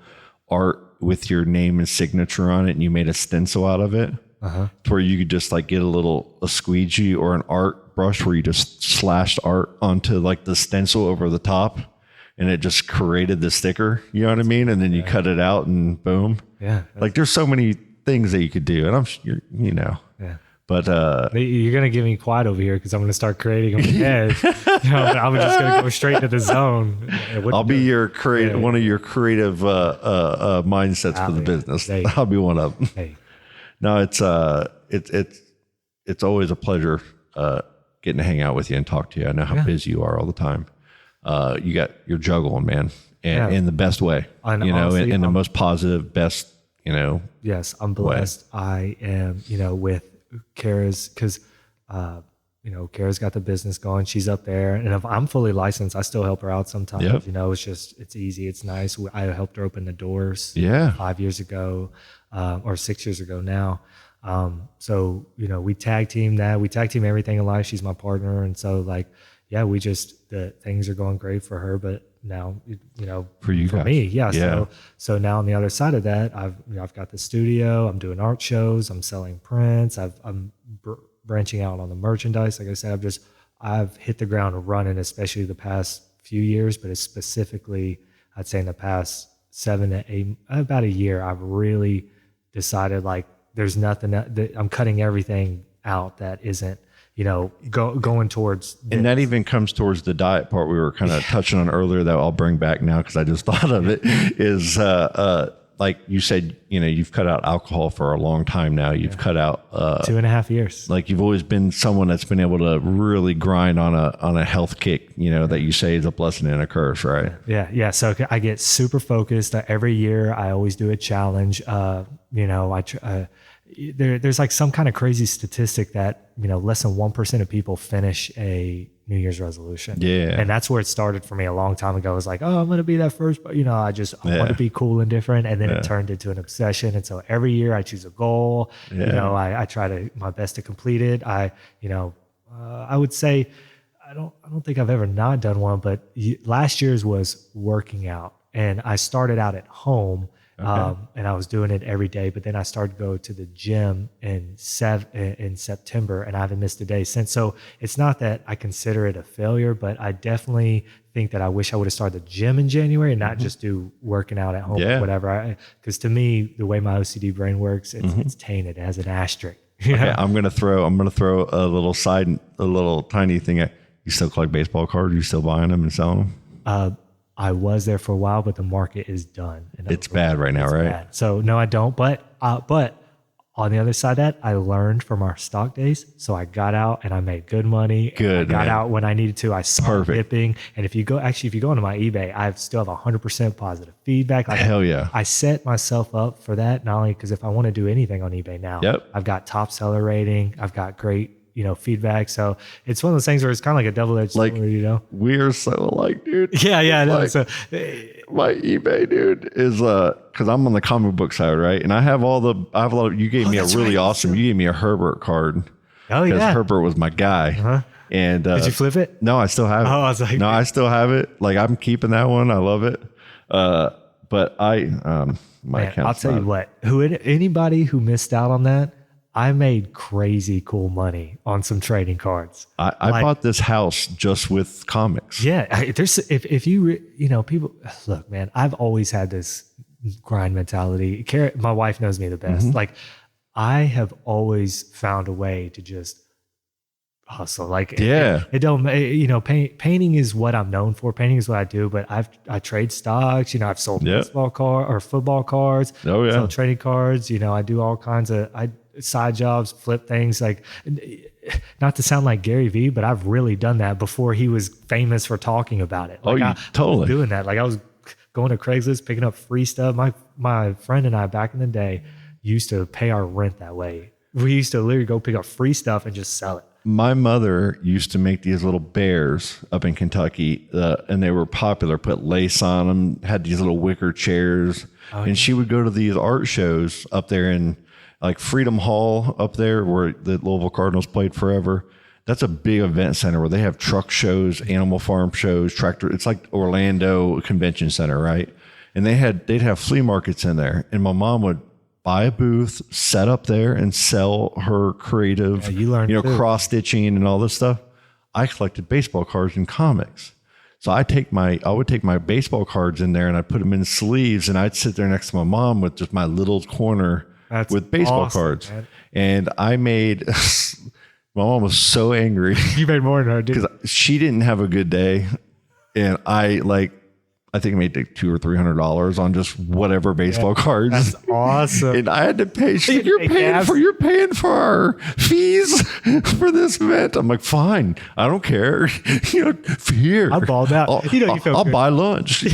art with your name and signature on it, and you made a stencil out of it, to where you could just like get a squeegee or an art brush where you just slashed art onto like the stencil over the top. And it just created the sticker, you know what I mean? And then you cut it out and boom. Yeah. Like there's so many things that you could do. And I'm sure, Yeah. But you're going to get me quiet over here because I'm going to start creating them ahead. I'm just going to go straight to the zone. I'll be your one of your creative mindsets for the business. I'll be one of them. Hey. No, it's always a pleasure getting to hang out with you and talk to you. I know how busy you are all the time. You're juggling, man, and in the best way, honestly, in the most positive, best, Yes, I'm blessed. I am, with Kara's, because, Kara's got the business going. She's up there, and if I'm fully licensed, I still help her out sometimes. Yep. It's easy, it's nice. I helped her open the doors. 5 years ago, or 6 years ago now. So we tag team that. We tag team everything in life. She's my partner, and so the things are going great for her, but now for me, so now on the other side of that, I've got the studio, I'm doing art shows, I'm selling prints, I'm branching out on the merchandise. Like I said, I've hit the ground running, especially the past few years, but it's specifically, I'd say in the past 7 to 8, about a year, I've really decided like there's nothing that I'm cutting everything out that isn't going towards this. And that even comes towards the diet part we were kind of touching on earlier that I'll bring back now because I just thought of it, is like you said, you've cut out alcohol for a long time now. You've cut out 2.5 years. Like you've always been someone that's been able to really grind on a health kick, that you say is a blessing and a curse, right? Yeah. So I get super focused. Every year I always do a challenge. There's like some kind of crazy statistic that less than 1% of people finish a New Year's resolution. And that's where it started for me a long time ago. It was like, I'm going to be that first, but I want to be cool and different. And then it turned into an obsession. And so every year I choose a goal, I try my best to complete it. I would say, I don't think I've ever not done one, but last year's was working out, and I started out at home. And I was doing it every day, but then I started to go to the gym in September, and I haven't missed a day since. So it's not that I consider it a failure, but I definitely think that I wish I would have started the gym in January and not just do working out at home or whatever. Because to me, the way my OCD brain works, it's tainted. It has an asterisk. Okay, I'm gonna throw a little tiny thing at you. Still collect baseball cards? You still buying them and selling them? I was there for a while, but the market is done. It's bad right now, right? Bad. So no, I don't. But on the other side of that, I learned from our stock days. So I got out and I made good money. I got out when I needed to. I saw dipping. And if you go onto my eBay, I still have 100% positive feedback. Like hell yeah. I set myself up for that, not only because if I want to do anything on eBay now, I've got top seller rating. I've got great feedback. So it's one of those things where it's kind of like a double-edged sword, We're so alike, dude. Yeah. No, so my eBay, dude, is because I'm on the comic book side, right? And I have a lot of. You gave me a really awesome. You gave me a Herbert card. Oh yeah, because Herbert was my guy. And did you flip it? No, I still have it. Oh, I was like, no, I still have it. Like I'm keeping that one. I love it. But I'll tell you what. Anybody who missed out on that, I made crazy cool money on some trading cards. I bought this house just with comics. Yeah, if you people look, man, I've always had this grind mentality. My wife knows me the best. Like I have always found a way to just hustle. Like painting is what I'm known for. Painting is what I do. But I trade stocks. I've sold baseball or football cards. Oh yeah, sell trading cards. I do all kinds of side jobs, flip things. Like, not to sound like Gary Vee, but I've really done that before he was famous for talking about it. Like totally I was doing that. Like I was going to Craigslist, picking up free stuff. My friend and I back in the day used to pay our rent that way. We used to literally go pick up free stuff and just sell it. My mother used to make these little bears up in Kentucky, and they were popular. Put lace on them, had these little wicker chairs, and she would go to these art shows up there in like Freedom Hall up there where the Louisville Cardinals played forever. That's a big event center where they have truck shows, animal farm shows, tractor. It's like Orlando Convention Center, right? And they'd have flea markets in there, and my mom would buy a booth, set up there, and sell her creative, cross stitching and all this stuff. I collected baseball cards and comics. So I would take my baseball cards in there and I'd put them in sleeves, and I'd sit there next to my mom with just my little corner with baseball cards. Man. And I made, my mom was so angry. You made more than her, dude. Because she didn't have a good day. And I I think I made like $200 or $300 on just whatever baseball cards. That's awesome. And I had to pay. She's like, you're paying for our fees for this event. I'm like, fine, I don't care. Here. I balled out. You feel I'll good. buy lunch.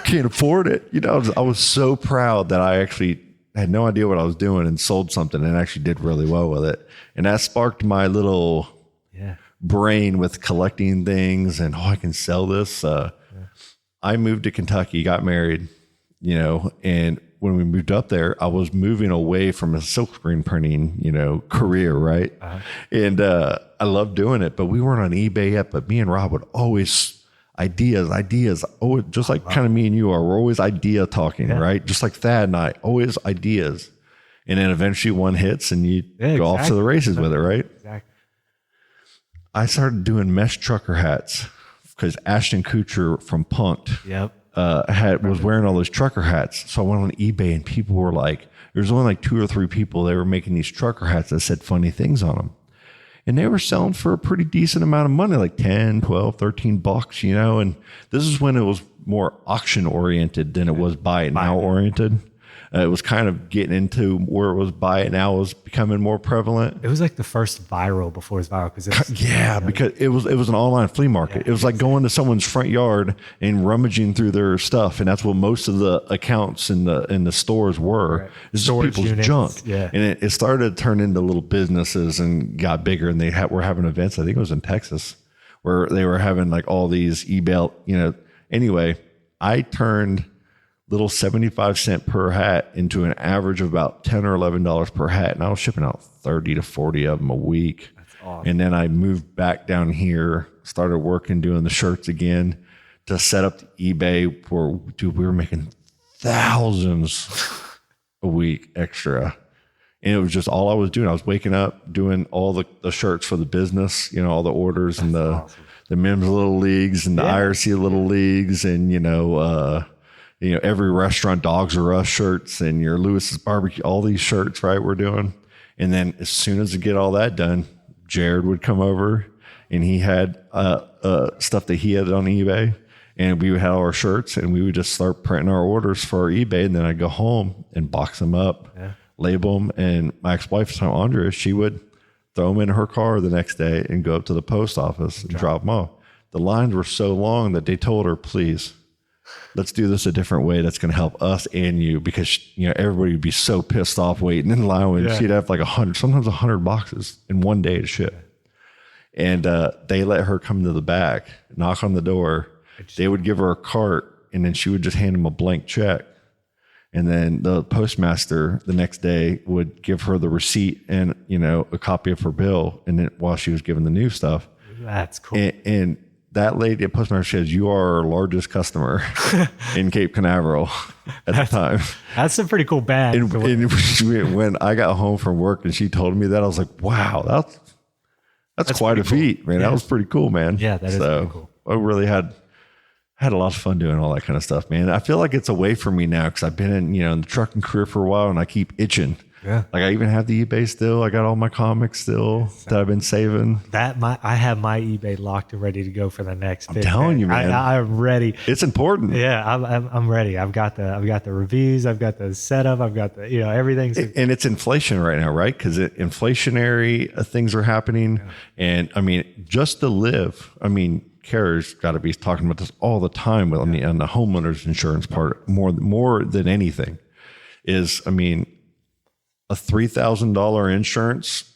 Can't afford it. I was so proud that I actually had no idea what I was doing and sold something and actually did really well with it. And that sparked my little brain with collecting things and I can sell this. I moved to Kentucky, got married, and when we moved up there, I was moving away from a silkscreen printing, career, right? Uh-huh. And I loved doing it, but we weren't on eBay yet. But me and Rob would always ideas. Oh, just like kind of me and you are. We're always idea talking, right? Just like Thad and I, always ideas. And then eventually one hits and you go off to the races with it, right? Exactly. I started doing mesh trucker hats. Because Ashton Kutcher from Punk'd was wearing all those trucker hats. So I went on eBay and people were like, there's only like 2 or 3 people that were making these trucker hats that said funny things on them. And they were selling for a pretty decent amount of money, like 10, 12, 13 bucks, and this is when it was more auction oriented than it was buy it now oriented. It was kind of getting into where it was buy it now was becoming more prevalent. It was like the first viral before it was viral. Because it was an online flea market. It was like going to someone's front yard and rummaging through their stuff. And that's what most of the accounts in the stores were. Right. It's just people's units, junk. Yeah. And it started to turn into little businesses and got bigger. And they were having events, I think it was in Texas, where they were having like all these eBay, Anyway, I turned little 75-cent per hat into an average of about $10 or $11 per hat. And I was shipping out 30 to 40 of them a week. That's awesome. And then I moved back down here, started working, doing the shirts again to set up the eBay where, dude, we were making thousands a week extra. And it was just all I was doing. I was waking up, doing all the shirts for the business, all the orders. That's and awesome. The men's little leagues and the IRC little leagues and, every restaurant, Dogs R Us shirts and your Lewis's Barbecue, all these shirts, right, we're doing. And then as soon as I get all that done, Jared would come over and he had stuff that he had on eBay. And we would have our shirts and we would just start printing our orders for our eBay. And then I'd go home and box them up, label them. And my ex-wife, time Andrea, she would throw them in her car the next day and go up to the post office and drop them off. The lines were so long that they told her, please, let's do this a different way that's going to help us and you, because everybody would be so pissed off waiting in line when she'd have like 100, sometimes 100 boxes in one day to ship. And they let her come to the back, knock on the door. They would give her a cart and then she would just hand them a blank check. And then the postmaster the next day would give her the receipt and, a copy of her bill. And then while she was giving the new stuff. That's cool. And that lady at postmaster says, you are our largest customer in Cape Canaveral at the time. That's a pretty cool bag. And when I got home from work and she told me that, I was like, wow, that's quite a feat, man. Yeah. That was pretty cool, man. Yeah, that is pretty cool. I really had a lot of fun doing all that kind of stuff, man. I feel like it's away from me now because I've been in the trucking career for a while and I keep itching. Yeah. Like I even have the eBay still. I got all my comics still that I've been saving. I have my eBay locked and ready to go for the next. I'm telling you, man. I'm ready. It's important. Yeah, I'm ready. I've got the reviews. I've got the setup. I've got the everything. And it's inflation right now, right? Because inflationary things are happening, and I mean, just to live. I mean, carriers got to be talking about this all the time. On the homeowners insurance part, more than anything, is a $3,000 insurance,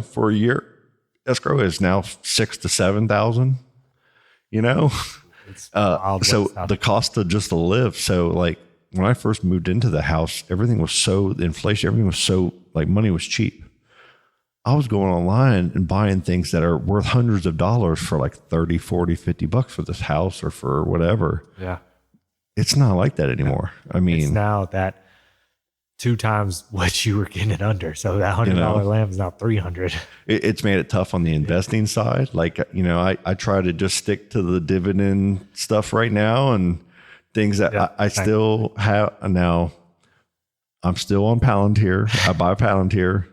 for a year escrow is now $6,000 to $7,000. So the cost of just to live. So like when I first moved into the house, everything was so inflation. Everything was so like money was cheap. I was going online and buying things that are worth hundreds of dollars for like 30, 40, 50 bucks for this house or for whatever. Yeah. It's not like that anymore. I mean, it's now that 2 times what you were getting it under. So that $100 lamp is now $300. It's made it tough on the investing side. Like, I try to just stick to the dividend stuff right now and things that I still have now. I'm still on Palantir. I buy Palantir.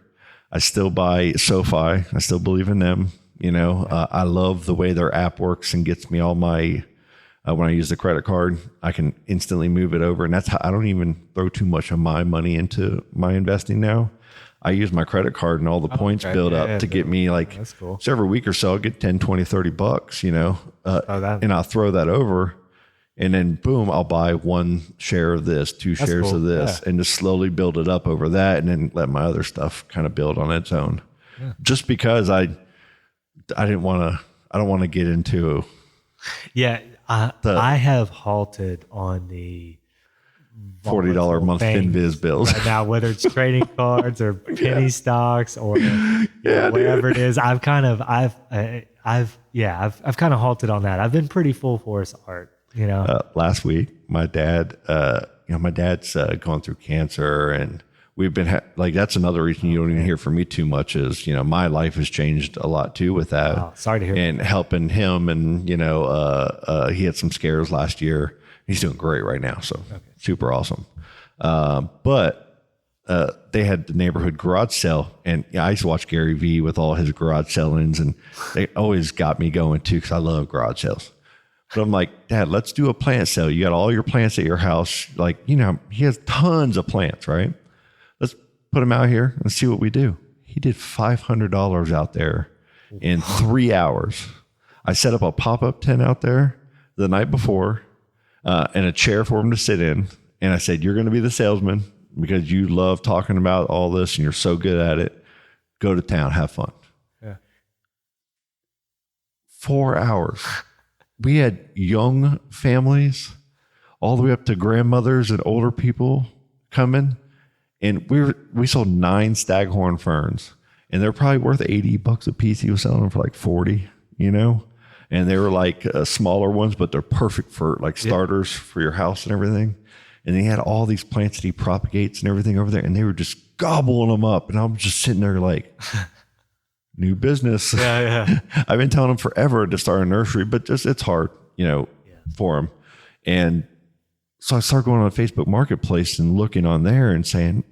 I still buy SoFi. I still believe in them. I love the way their app works and gets me all my When I use the credit card, I can instantly move it over. And that's how I don't even throw too much of my money into my investing now. I use my credit card and all the points build up to get me like, that's cool. So every week or so I'll get 10, 20, $30, and I'll throw that over. And then boom, I'll buy 1 share of this, 2 shares cool. of this, and just slowly build it up over that, and then let my other stuff kind of build on its own. Yeah. Just because I don't want to get into. Yeah, I have halted on the $40 a month FinViz bills right now, whether it's trading cards or penny stocks or whatever it is. I've kind of halted on that. I've been pretty full force art. Last week, my dad's going through cancer, and we've been that's another reason you don't even hear from me too much is, my life has changed a lot too with that. Oh, sorry to hear. And helping him, and he had some scares last year. He's doing great right now, so super awesome. But they had the neighborhood garage sale, and I used to watch Gary Vee with all his garage sellings, and they always got me going too because I love garage sales. But I'm like, Dad, let's do a plant sale. You got all your plants at your house. He has tons of plants, right? Let's put them out here and see what we do. He did $500 out there in 3 hours. I set up a pop-up tent out there the night before and a chair for him to sit in. And I said, you're going to be the salesman because you love talking about all this and you're so good at it. Go to town, have fun. Yeah. 4 hours. We had young families all the way up to grandmothers and older people coming, and we sold 9 staghorn ferns, and they're probably worth $80 a piece. He was selling them for like 40, and they were like smaller ones, but they're perfect for like starters for your house and everything. And he had all these plants that he propagates and everything over there, and they were just gobbling them up, and I'm just sitting there like. New business. Yeah. I've been telling him forever to start a nursery, but it's hard, for him. And so I started going on Facebook Marketplace and looking on there and saying,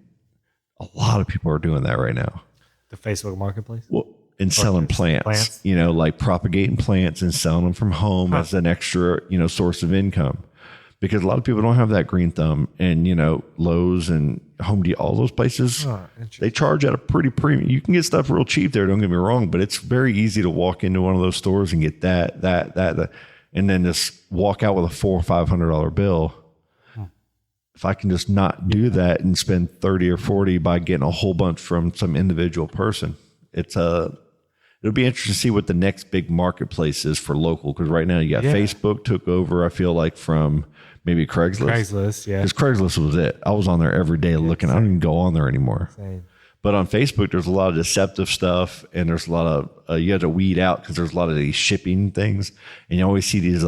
a lot of people are doing that right now. The Facebook Marketplace? Well, and selling plants, like propagating plants and selling them from home as an extra, source of income. Because a lot of people don't have that green thumb, and Lowe's and Home Depot, all those places, they charge at a pretty premium. You can get stuff real cheap there, don't get me wrong, but it's very easy to walk into one of those stores and get that, and then just walk out with a $400 or $500 bill. If I can just not do that and spend 30 or 40 by getting a whole bunch from some individual person, it'll be interesting to see what the next big marketplace is for local. Because right now you got Facebook took over, I feel like, from maybe Craigslist. Yeah. Because Craigslist was it. I was on there every day looking. I don't even go on there anymore. Same. But on Facebook, there's a lot of deceptive stuff, and there's a lot of, you have to weed out because there's a lot of these shipping things. And you always see these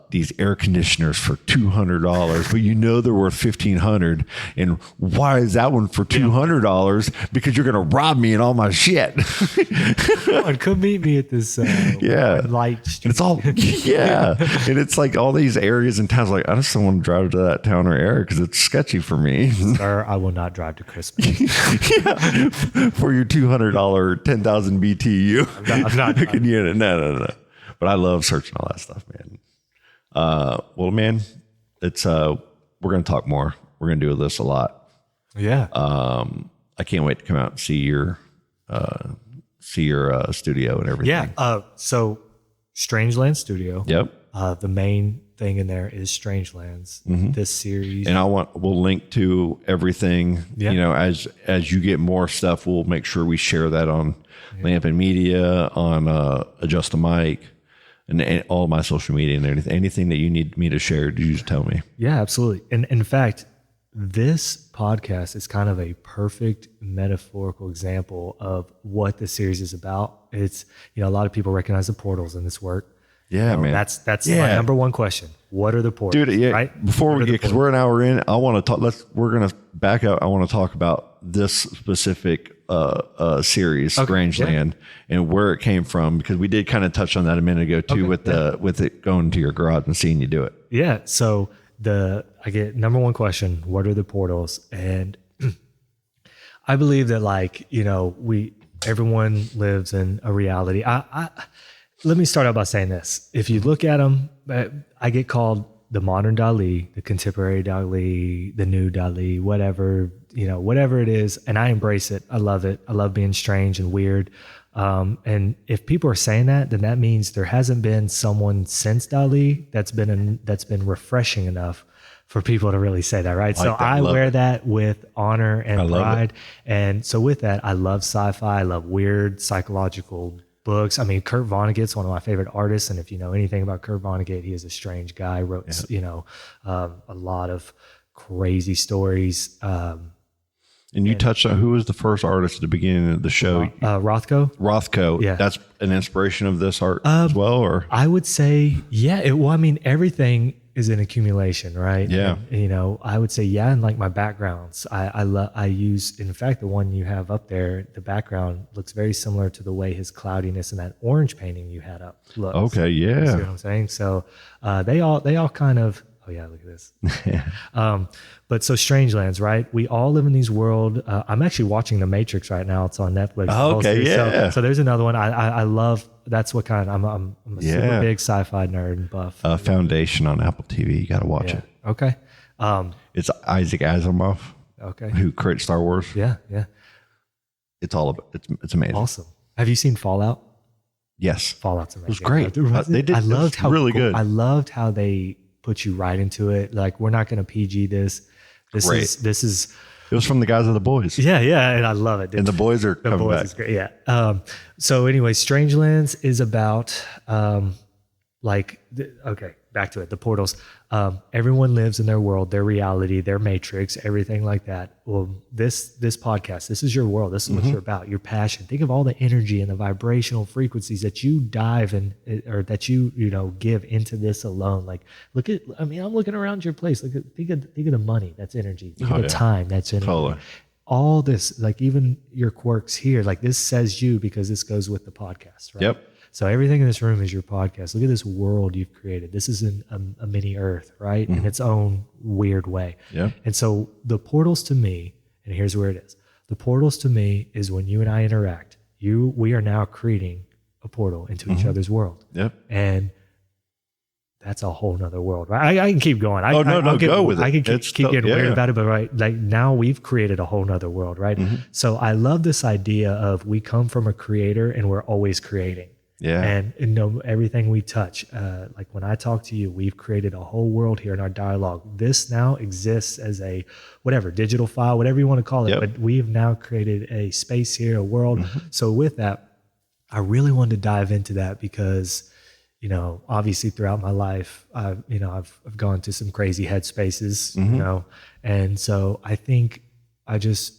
these air conditioners for $200, but they're worth $1,500. And why is that one for $200? Because you're going to rob me and all my shit. Come meet me at this light street. And it's all and it's like all these areas and towns. Like, I just don't want to drive to that town or area because it's sketchy for me. Sir, I will not drive to Christmas. For your $200 10,000 BTU. I'm not No. But I love searching all that stuff, man. Well, man, it's we're going to talk more. We're going to do this a lot. Yeah. I can't wait to come out and see your studio and everything. Yeah. So Strangelands Studio. Yep. The main thing in there is Strangelands. This series, and we'll link to everything. As you get more stuff, we'll make sure we share that on Lamp and Media, on Adjust the Mic. And all my social media and anything that you need me to share, you just tell me. Yeah, absolutely. And in fact, this podcast is kind of a perfect metaphorical example of what the series is about. It's, a lot of people recognize the portals in this work. Yeah, man. That's my number one question. What are the portals? Dude, right? Before we get, because we're an hour in, I want to talk. We're going to back out. I want to talk about this specific series, Strangeland, and where it came from, because we did kind of touch on that a minute ago too, with it going to your garage and seeing you do it. Yeah. So I get number one question: what are the portals? And I believe that everyone lives in a reality. Let me start out by saying this: if you look at them I get called the modern Dali, the contemporary Dali, the new Dali, whatever, whatever it is. And I embrace it. I love it. I love being strange and weird. And if people are saying that, then that means there hasn't been someone since Dali that's been refreshing enough for people to really say that, right? So I wear that with honor and pride. And so with that, I love sci-fi. I love weird psychological books. I mean, Kurt Vonnegut's one of my favorite artists. And if you know anything about Kurt Vonnegut, he is a strange guy, wrote, a lot of crazy stories. And you touched on who was the first artist at the beginning of the show? Rothko. Rothko. Yeah. That's an inspiration of this art as well, or? I would say, yeah. Everything is an accumulation, right? Yeah. And, I would say, yeah. And like my backgrounds, I use, in fact, the one you have up there, the background looks very similar to the way his cloudiness and that orange painting you had up looks. Okay. Yeah. You see what I'm saying? So, they all kind of, oh yeah, look at this. But so Strangelands, right? We all live in these world. I'm actually watching The Matrix right now. It's on Netflix. Okay, yeah. So there's another one. I love. That's what kind. I'm a super big sci-fi nerd and buff. Foundation on Apple TV. You got to watch it. Okay. It's Isaac Asimov. Okay. Who created Star Wars? Yeah. It's all about. It's amazing. Awesome. Have you seen Fallout? Yes. Fallout's amazing. It was great. They did. I loved how really good. I loved how they put you right into it. Like, we're not going to PG this. This is. It was from the guys of The Boys. Yeah, and I love it. And The Boys are coming back. Is great. Yeah. So anyway, Strangelands is about back to it. The portals. Everyone lives in their world, their reality, their matrix, everything like that. Well, this podcast, this is your world. This is what you're about. Your passion. Think of all the energy and the vibrational frequencies that you dive in, or that you give into this alone. Like, I'm looking around your place. Think of the money. That's energy. Think of the time. That's energy. Totally. All this, like even your quirks here, like this says you because this goes with the podcast, right? Yep. So everything in this room is your podcast. Look at this world you've created. This is a mini Earth, right? In its own weird way. Yeah. And so the portals to me, and here's where it is. The portals to me is when you and I interact. We are now creating a portal into each other's world. Yep. And that's a whole nother world, right? I can keep going. Go with it. I can keep getting weird about it, but right, like now we've created a whole nother world, right? So I love this idea of we come from a creator and we're always creating. Yeah. And everything we touch, like when I talk to you, we've created a whole world here in our dialogue. This now exists as a digital file, whatever you want to call it. Yep. But we've now created a space here, a world. So with that, I really wanted to dive into that because, obviously throughout my life, I've gone to some crazy headspaces, and so I think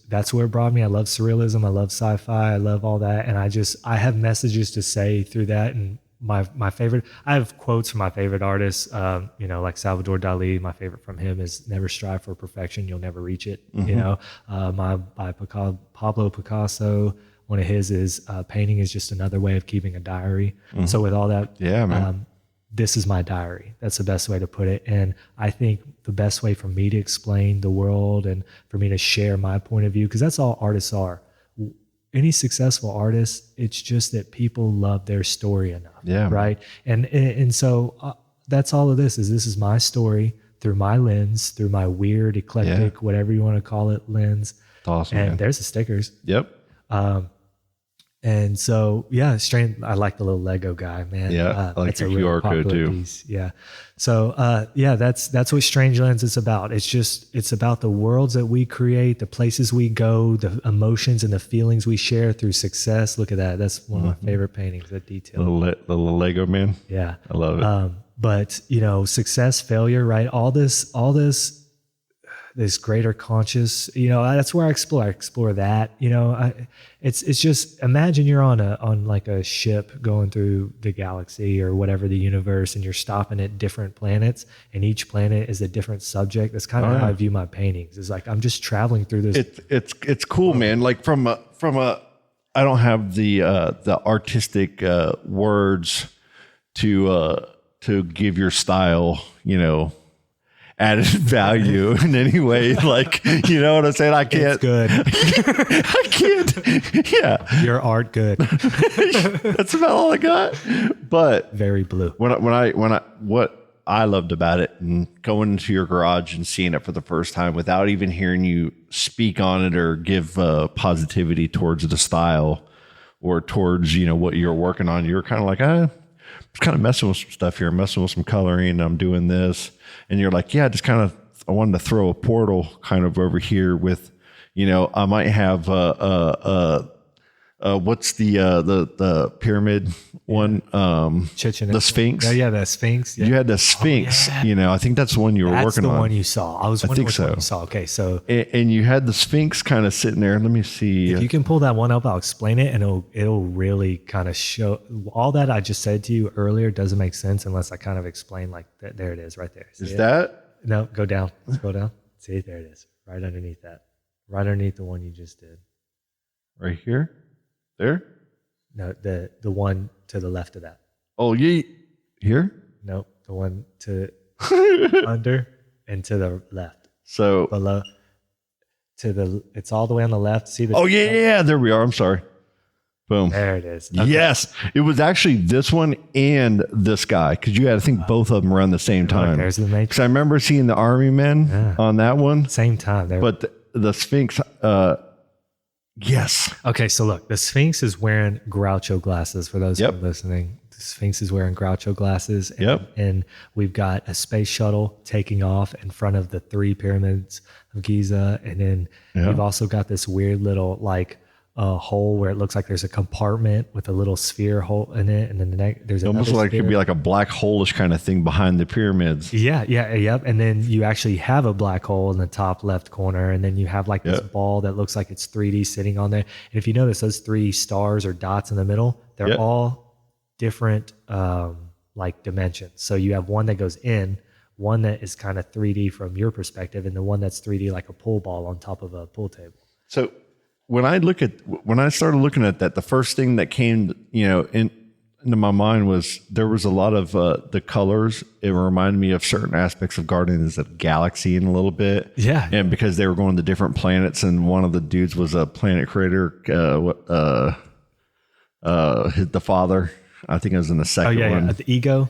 that's where it brought me. I love surrealism. I love sci-fi. I love all that. And I have messages to say through that. And my favorite, I have quotes from my favorite artists, like Salvador Dali. My favorite from him is never strive for perfection. You'll never reach it. By Pablo Picasso, one of his is painting is just another way of keeping a diary. So with all that, this is my diary. That's the best way to put it. And I think the best way for me to explain the world and for me to share my point of view, because that's all artists are. Any successful artist, it's just that people love their story enough. Yeah. Right. And so that's all of this is my story through my lens, through my weird, eclectic, whatever you want to call it, lens. That's awesome. And man. There's the stickers. Yep. And so, I like the little Lego guy, man. Yeah, I like your QR code too. Piece. Yeah. So, that's what Strangelands is about. It's about the worlds that we create, the places we go, the emotions and the feelings we share through success. Look at that. That's one of my favorite paintings, that detail. Little Lego man. Yeah. I love it. But, success, failure, right? All this greater conscious, that's where I explore that, it's just, imagine you're on like a ship going through the galaxy or whatever, the universe, and you're stopping at different planets and each planet is a different subject. That's kind of how I view my paintings. It's like, I'm just traveling through this. It's cool, man. Like from a, I don't have the artistic words to give your style, added value in any way. Like, you know what I'm saying? I can't. It's good. I can't. Yeah. Your art good. That's about all I got. But Very blue. what I loved about it, and going into your garage and seeing it for the first time without even hearing you speak on it or give positivity towards the style or towards, you know, what you're working on, you're kind of like, I'm kind of messing with some stuff here, messing with some coloring. I'm doing this. And you're like, yeah, just kind of, I wanted to throw a portal kind of over here with, you know, I might have what's the pyramid one? Chichen the Itza. Sphinx. Yeah, the Sphinx. Yeah. You had the Sphinx. You know, I think that's the one you were That's working the on. one you saw. I was wondering which one you saw. Okay, so And you had the Sphinx kind of sitting there. Let me see. if you can pull that one up, I'll explain it, and it'll really kind of show all that I just said to you earlier doesn't make sense unless I kind of explain like that. There it is, right there. See Is it? that? No, go down. Scroll down. See, there it is, right underneath that, right underneath the one you just did. Right here? There? No, the one to the left of that. Oh, yeah. Here? Nope, the one to under and to the left. So, Below to the, it's all the way on the left. See the? oh, yeah. There we are. I'm sorry. Boom. There it is. Okay. Yes. It was actually this one and this guy, because you had, I think, both of them around the same time. There's the Because I remember seeing the army men on that one. same time. There. But the Sphinx, yes. Okay, so look, the Sphinx is wearing Groucho glasses for those who are listening. The Sphinx is wearing Groucho glasses. And, and we've got a space shuttle taking off in front of the 3 pyramids of Giza. And then you've also got this weird little like hole where it looks like there's a compartment with a little sphere hole in it. And then there's almost like it could be like a black hole-ish kind of thing behind the pyramids. Yep. And then you actually have a black hole in the top left corner, and then you have like this ball that looks like it's 3D sitting on there. And if you notice those 3 stars or dots in the middle, they're all different like dimensions. So you have one that goes in, one that is kind of 3D from your perspective, and the one that's 3D like a pool ball on top of a pool table. So when I started looking at that, the first thing that came, you know, into my mind was there was a lot of the colors. It reminded me of certain aspects of Guardians of the Galaxy in a little bit. Yeah. And because they were going to different planets, and one of the dudes was a planet creator, the father, I think it was in the second one. The Ego.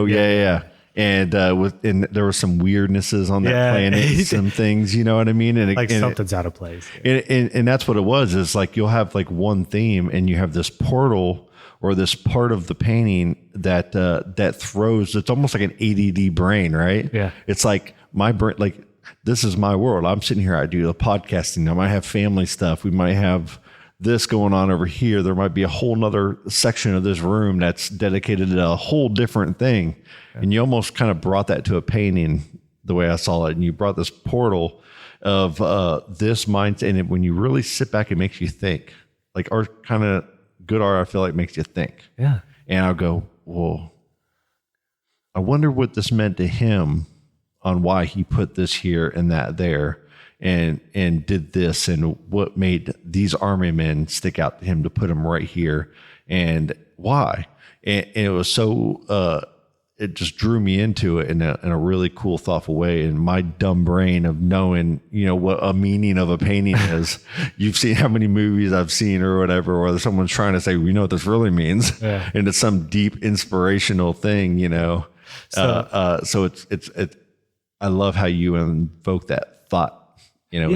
Yeah. And there were some weirdnesses on that planet, some things, you know what I mean? And like something's out of place. And that's what it was. Is like you'll have like one theme, and you have this portal or this part of the painting that throws. It's almost like an ADD brain, right? Yeah. It's like my brain, like this is my world. I'm sitting here. I do the podcasting. I might have family stuff. We might have this going on over here. There might be a whole nother section of this room that's dedicated to a whole different thing. And you almost kind of brought that to a painting the way I saw it. And you brought this portal of this mindset. And when you really sit back, it makes you think. Like art, kind of good art, I feel like makes you think. Yeah. And I'll go, whoa, I wonder what this meant to him on why he put this here and that there. And did this, and what made these army men stick out to him to put them right here, and why? And it was so it just drew me into it in a really cool, thoughtful way. And my dumb brain of knowing, you know, what a meaning of a painting is. You've seen how many movies I've seen or whatever, where someone's trying to say, we know what this really means, and it's some deep inspirational thing, you know. So it's I love how you invoke that thought. You know,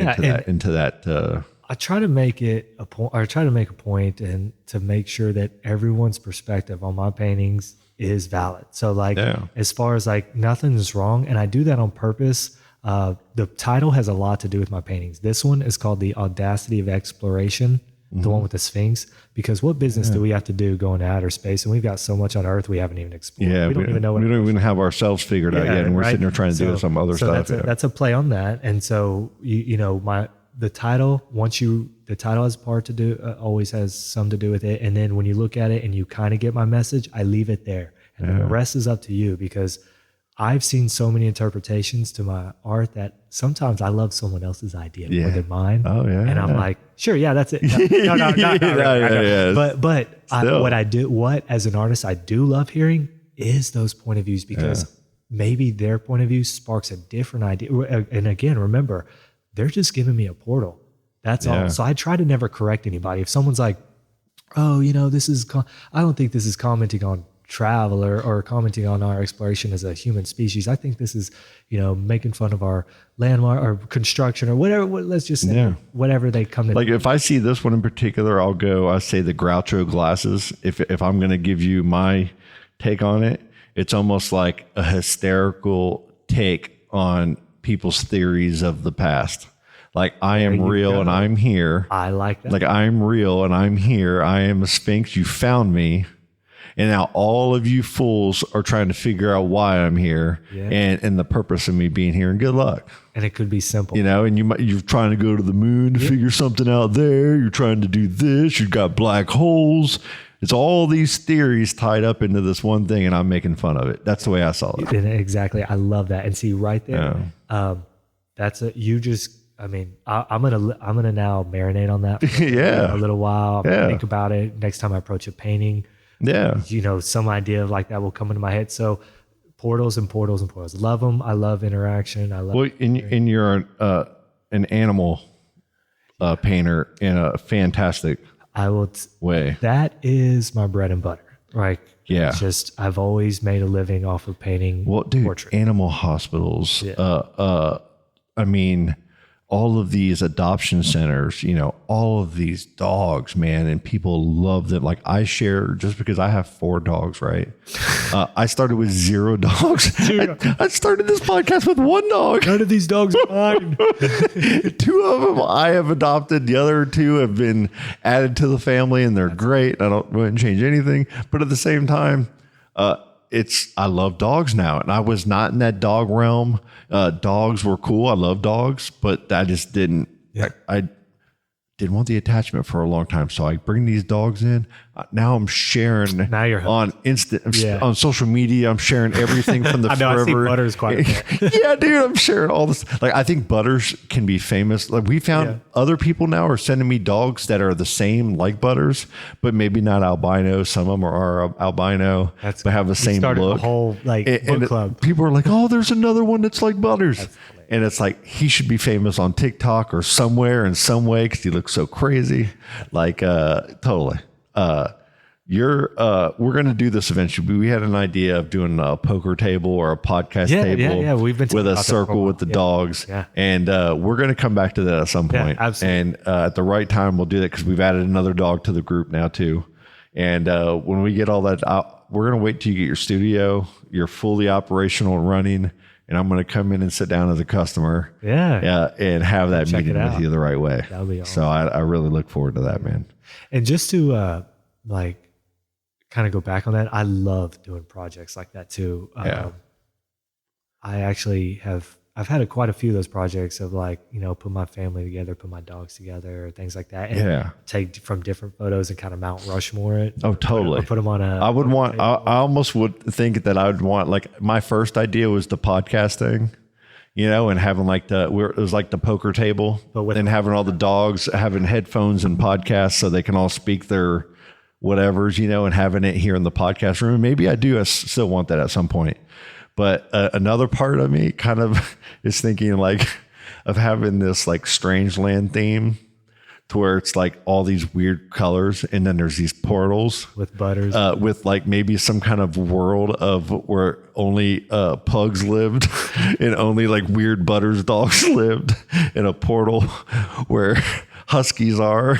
into that. I try to make it a point, or try to make a point, and to make sure that everyone's perspective on my paintings is valid. So, like, as far as like nothing is wrong, and I do that on purpose. The title has a lot to do with my paintings. This one is called The Audacity of Exploration, the one with the Sphinx, because what business do we have to do going to outer space? And we've got so much on Earth we haven't even explored. Yeah, we don't even know. We don't even have ourselves figured out yet, and we're sitting there trying to do some other stuff. That's a play on that. And so you know, the title, the title has part to do, always has some to do with it. And then when you look at it and you kind of get my message, I leave it there, and then the rest is up to you, because I've seen so many interpretates to my art that sometimes I love someone else's idea more than mine. Oh yeah. And I'm like, sure, yeah, that's it. No, not really. But what as an artist I do love hearing is those point of views, because maybe their point of view sparks a different idea. And again, remember, they're just giving me a portal. That's all. So I try to never correct anybody. If someone's like, oh, this is, I don't think this is commenting on travel or commenting on our exploration as a human species. I think this is, making fun of our landmark or construction or whatever. Let's just say whatever they come to. Like if I see this one in particular, I say the Groucho glasses. If I'm going to give you my take on it, it's almost like a hysterical take on people's theories of the past. Like I am real and I'm here. I like that. Like I'm real and I'm here. I am a Sphinx. You found me. And now all of you fools are trying to figure out why I'm here and the purpose of me being here. And good luck. And it could be simple. And you're trying to go to the moon to figure something out there. You're trying to do this. You've got black holes. It's all these theories tied up into this one thing, and I'm making fun of it. That's the way I saw it. Exactly. I love that. And see right there, that's it. I'm gonna now marinate on that for a little while. Think about it next time I approach a painting. Some idea of like that will come into my head. So portals and portals and portals. Love them. I love interaction. I love. Well, and you're an animal painter in a fantastic way. That is my bread and butter. Like, yeah. I've always made a living off of painting. Well, dude, portraits. Animal hospitals. All of these adoption centers, all of these dogs, man, and people love them. Like I share, just because I have 4 dogs, right? I started with 0 dogs. I started this podcast with 1 dog. None of these dogs are mine. 2 of them I have adopted. The other 2 have been added to the family, and they're great. I wouldn't change anything. But at the same time, I love dogs now, and I was not in that dog realm. Dogs were cool. I love dogs, but I just didn't. I didn't want the attachment for a long time. So I bring these dogs in. Now I'm sharing on on social media. I'm sharing everything from the I know, forever. I see Butters quite a bit. Yeah, dude, I'm sharing all this. Like I think Butters can be famous. Like we found other people now are sending me dogs that are the same like Butters, but maybe not albino. Some of them are albino, but have the same look. A whole book club. People are like, oh, there's another one that's like Butters. And it's like, he should be famous on TikTok or somewhere in some way because he looks so crazy. Like, totally. We're going to do this eventually. We had an idea of doing a poker table or a podcast table. Yeah. We've been with a circle with the dogs. Yeah. And we're going to come back to that at some point. Yeah, absolutely. And at the right time, we'll do that because we've added another dog to the group now too. And when we get all that out, we're going to wait till you get your studio. You're fully operational and running. And I'm going to come in and sit down as a customer. And have that meeting with you the right way. That'll be awesome. So I really look forward to that, man. And just to kind of go back on that, I love doing projects like that too. I actually I've had quite a few of those projects of put my family together, put my dogs together, things like that. And take from different photos and kind of Mount Rushmore it. Oh, totally. Put them on I almost would think that I would want, like my first idea was the podcast thing, and having it was like the poker table, and having all the dogs having headphones and podcasts so they can all speak their whatevers, and having it here in the podcast room. Maybe I still want that at some point. But another part of me kind of is thinking of having this Strangeland theme to where it's all these weird colors. And then there's these portals with Butters, with maybe some kind of world of where only pugs lived and only weird Butters dogs lived in a portal where huskies are.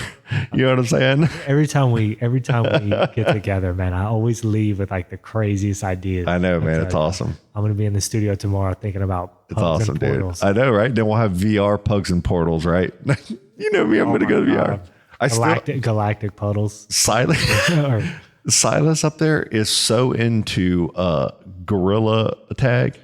You know what I'm saying? Every time we get together, man, I always leave with the craziest ideas. I know, man. It's awesome. I'm going to be in the studio tomorrow thinking about pugs and portals. Dude. I know, right? Then we'll have VR pugs and portals, right? You know me, I'm going to go to VR. Galactic puddles. Silas up there is so into gorilla tag.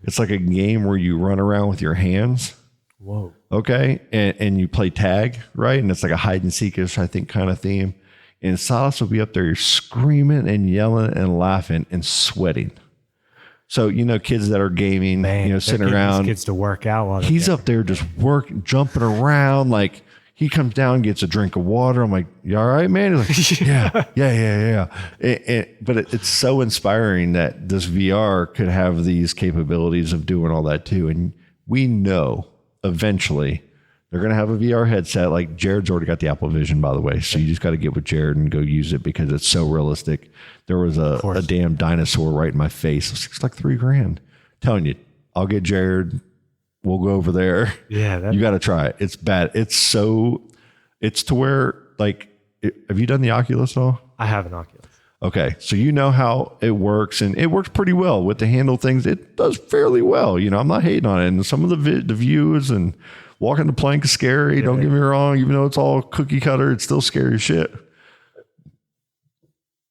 It's like a game where you run around with your hands. Whoa. Okay. And you play tag, right? And it's like a hide and seekish, I think, kind of theme. And Silas will be up there screaming and yelling and laughing and sweating. So, kids that are gaming, sitting around. Kids to work out while he's up there just jumping around. He comes down, gets a drink of water. I'm like, you all right, man? He's like, yeah. But it's so inspiring that this VR could have these capabilities of doing all that too. And we know eventually they're going to have a VR headset. Like Jared's already got the Apple Vision, by the way. So you just got to get with Jared and go use it because it's so realistic. There was a damn dinosaur right in my face. It's like $3,000. Telling you, I'll get Jared. We'll go over there. Yeah. You got to try it. It's bad. It's to where, like, have you done the Oculus at all? I have an Oculus. Okay. So you know how it works, and it works pretty well with the handle things. It does fairly well. You know, I'm not hating on it. And some of the views and walking the plank is scary. Don't get me wrong. Even though it's all cookie cutter, it's still scary as shit.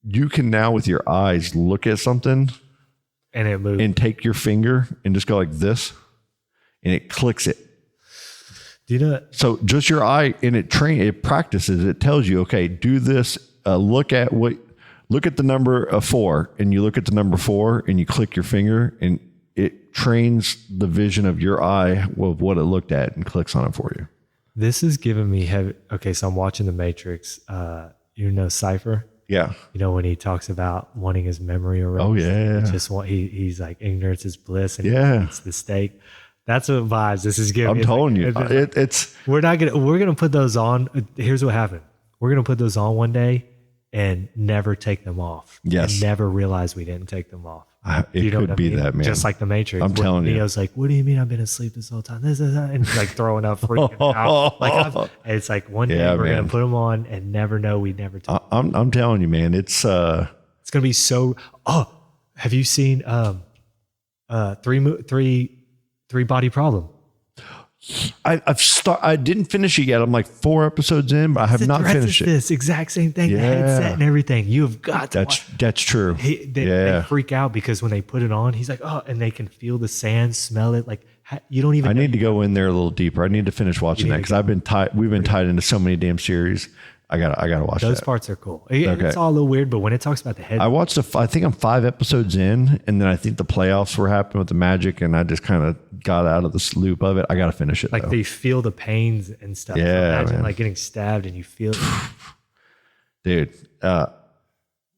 You can now with your eyes look at something and it moves and take your finger and just go like this. And it clicks it. Do you know that? So just your eye, and it practices. It tells you, okay, do this. Look at the number of 4, and you look at the number 4, and you click your finger, and it trains the vision of your eye of what it looked at and clicks on it for you. This is giving me heavy. Okay, so I'm watching The Matrix. You know Cypher? Yeah. You know when he talks about wanting his memory erased? Oh yeah. He's like ignorance is bliss, and Yeah. he eats the steak. That's what vibes this is giving. I'm telling you, we're gonna put those on. Here's what happened. We're gonna put those on one day and never take them off. Yes. And never realize we didn't take them off. It you know could what I be mean? that, man. Just like the Matrix. I'm telling you. Neo's like, what do you mean I've been asleep this whole time? This, and he's like throwing up, freaking out. Like it's like one day we're gonna put them on and never know we never took them. I'm telling you, man. It's gonna be so. Oh, have you seen Three Body Problem? I didn't finish it yet. I'm like 4 episodes in, but I have not finished it. This exact same thing, the headset and everything. You have got to. That's true. They freak out because when they put it on, he's like, oh, and they can feel the sand, smell it. Like you don't even. I need to go in there a little deeper. I need to finish watching that because we've been tied into so many damn series. I gotta watch those that. parts are cool. It's all a little weird, but when it talks about the head, I watched I think I'm 5 episodes in, and then I think the playoffs were happening with the Magic, and I just kind of got out of this loop of it. I gotta finish it. Like they feel the pains and stuff. Yeah, so imagine man. like getting stabbed and you feel it. Dude. No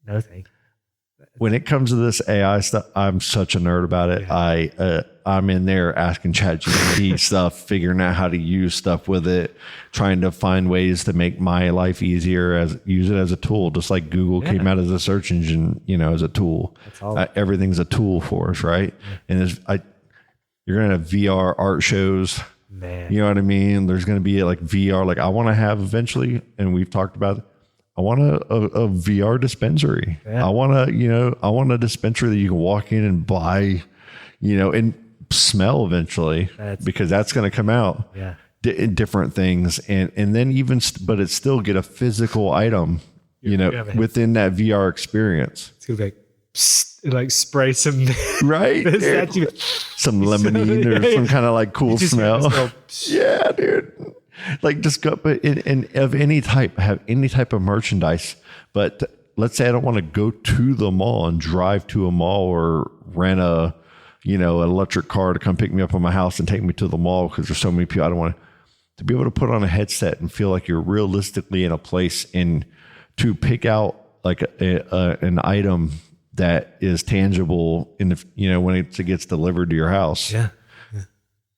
thank you. When it comes to this AI stuff, I'm such a nerd about it. Yeah. I'm in there asking ChatGPT stuff, figuring out how to use stuff with it, trying to find ways to make my life easier, use it as a tool, just like Google came out as a search engine, as a tool. Everything's a tool for us, right? Yeah. And you're gonna have VR art shows. Man. You know what I mean? There's gonna be like VR. Like I want to have eventually, and we've talked about it. I want a VR dispensary. Yeah. I want a dispensary that you can walk in and buy, and smell eventually because that's going to come out in different things. And then but it still get a physical item, within that VR experience. It's going to be like, psst, like spray some, right? Some lemonade or some kind of like cool smell. Yeah, dude. Like just go, but in of any type, have any type of merchandise. But let's say I don't want to go to the mall and drive to a mall or rent an electric car to come pick me up on my house and take me to the mall because there's so many people. I don't want to be able to put on a headset and feel like you're realistically in a place and to pick out like an item that is tangible in the, when it gets delivered to your house. Yeah.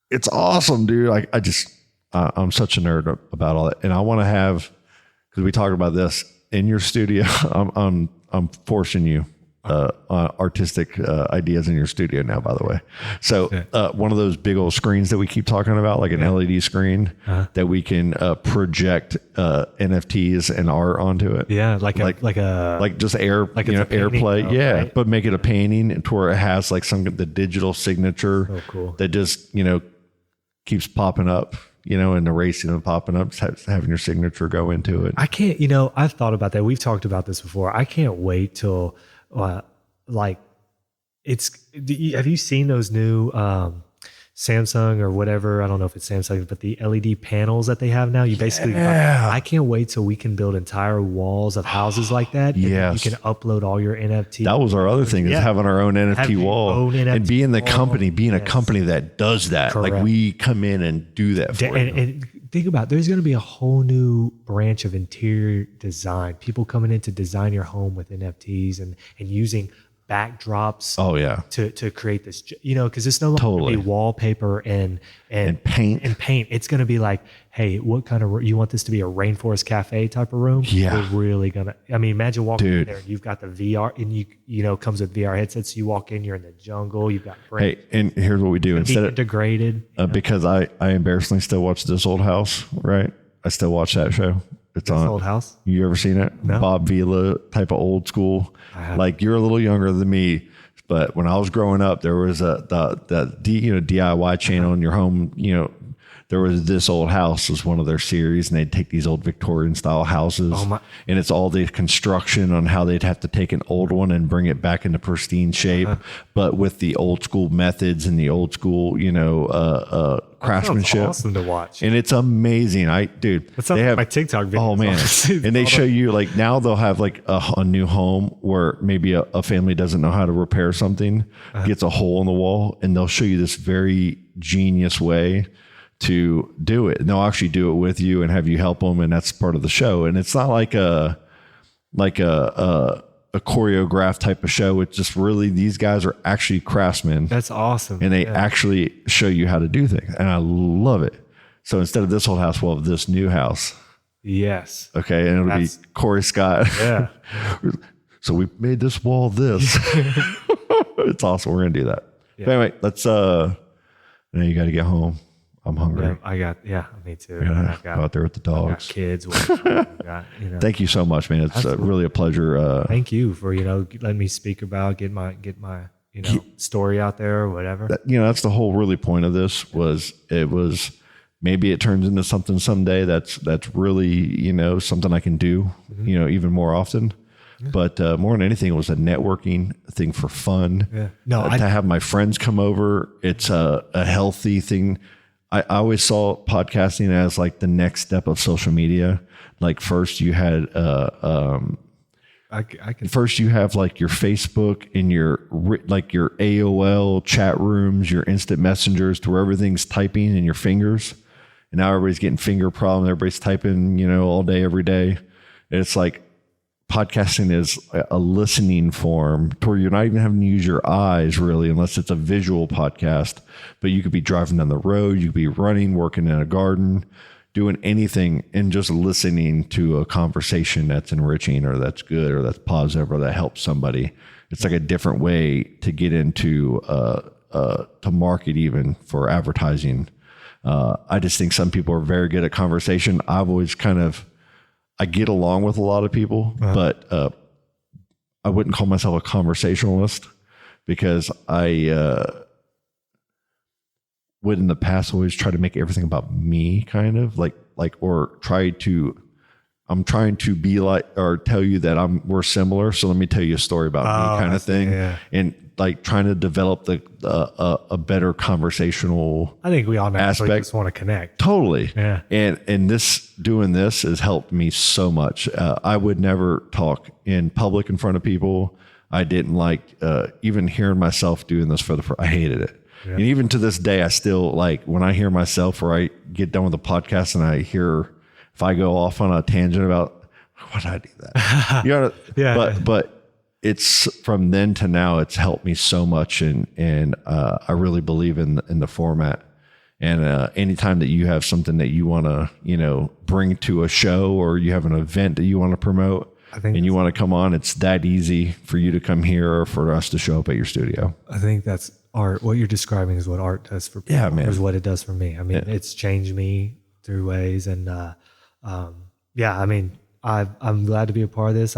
It's awesome, dude. I'm such a nerd about all that, and I want to have, because we talked about this in your studio. I'm forcing you artistic ideas in your studio now. By the way, so one of those big old screens that we keep talking about, like an LED screen that we can project NFTs and art onto it. Yeah, like just AirPlay. Yeah, right? But make it a painting to where it has like the digital signature that just keeps popping up. And erasing and popping up, just having your signature go into it. I can't, I've thought about that. We've talked about this before. I can't wait till, have you seen those new Samsung or whatever? I don't know if it's Samsung, but the LED panels that they have now, you basically, I can't wait till we can build entire walls of houses like that. Yes. You can upload all your NFT. That was our other thing is having our own NFT wall and being a company that does that. Correct. Like we come in and do that for you. And think about it, there's going to be a whole new branch of interior design. People coming in to design your home with NFTs and using backdrops. Oh yeah. To create this, because it's no longer going to be wallpaper and paint. It's going to be like, hey, what kind of, you want this to be a rainforest cafe type of room? Yeah. We're really going to, imagine walking in there and you've got the VR and comes with VR headsets. You walk in, you're in the jungle, you've got Hey, and here's what we do instead of integrated. Because I embarrassingly still watch This Old House, right? I still watch that show. It's This on Old House. You ever seen it? No. Bob Vila type of old school. Like you're a little younger than me, but when I was growing up, there was the DIY channel in your home. There was This Old House was one of their series, and they'd take these old Victorian style houses, and it's all the construction on how they'd have to take an old one and bring it back into pristine shape, but with the old school methods and the old school, craftsmanship. Awesome to watch, and it's amazing. They have my TikTok video. Oh man, and they show you like now they'll have like a new home where maybe a family doesn't know how to repair something, gets a hole in the wall, and they'll show you this very genius way to do it. And they'll actually do it with you and have you help them, and that's part of the show. And it's not like a choreographed type of show. It's just really, these guys are actually craftsmen. That's awesome. And they actually show you how to do things. And I love it. So instead of This Old House, we'll have This New House. Yes. Okay. And it'll be Corey Scott. Yeah. So we made this wall this. It's awesome. We're going to do that. Yeah. But anyway, let's, now you got to get home. I'm hungry. Me too. Go out there with the dogs. Kids. Thank you so much, man. It's really a pleasure. Thank you for, letting me speak about, get my story out there or whatever. That's the whole really point of this maybe it turns into something someday that's really, something I can do, even more often. Yeah. But more than anything, it was a networking thing for fun. Yeah. To have my friends come over, it's a healthy thing. I always saw podcasting as like the next step of social media. Like first you had, first you have like your Facebook and your AOL chat rooms, your instant messengers to where everything's typing in your fingers. And now everybody's getting finger problems. Everybody's typing, all day, every day. And it's like podcasting is a listening form to where you're not even having to use your eyes really, unless it's a visual podcast. But you could be driving down the road, you could be running, working in a garden, doing anything, and just listening to a conversation that's enriching or that's good or that's positive or that helps somebody. It's like a different way to get into to market even for advertising. I just think some people are very good at conversation. I've always I get along with a lot of people, but I wouldn't call myself a conversationalist because I would in the past always try to make everything about me, I'm trying to be like, or tell you that we're similar. So let me tell you a story about me kind of thing. Yeah. And like trying to develop a better conversational I think we all naturally aspect. Just want to connect. Totally. Yeah. And doing this has helped me so much. I would never talk in public in front of people. I didn't like, even hearing myself doing this I hated it. Yeah. And even to this day, I still like when I hear myself or I get done with the podcast and I hear, if I go off on a tangent about why did I do that? Yeah. But it's from then to now, it's helped me so much. And I really believe in the format. And anytime that you have something that you want to, bring to a show or you have an event that you want to promote and you want to come on, it's that easy for you to come here or for us to show up at your studio. I think that's art. What you're describing is what art does for people. Yeah, man. Is what it does for me. I mean, it's changed me through ways. And I'm glad to be a part of this.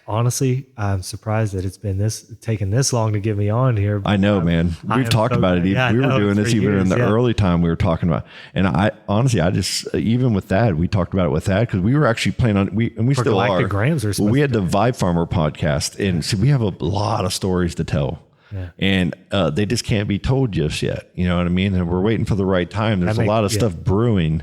Honestly, I'm surprised that it's been taken this long to get me on here. I know, man. We've talked about it. Yeah, we were doing this even in the early time we were talking about. And I honestly, even with that, we talked about it with that because we were actually planning on, we still are. Grams we had the Vibe Farmer podcast, and so we have a lot of stories to tell. Yeah. And they just can't be told just yet. You know what I mean? And we're waiting for the right time. There's a lot of stuff brewing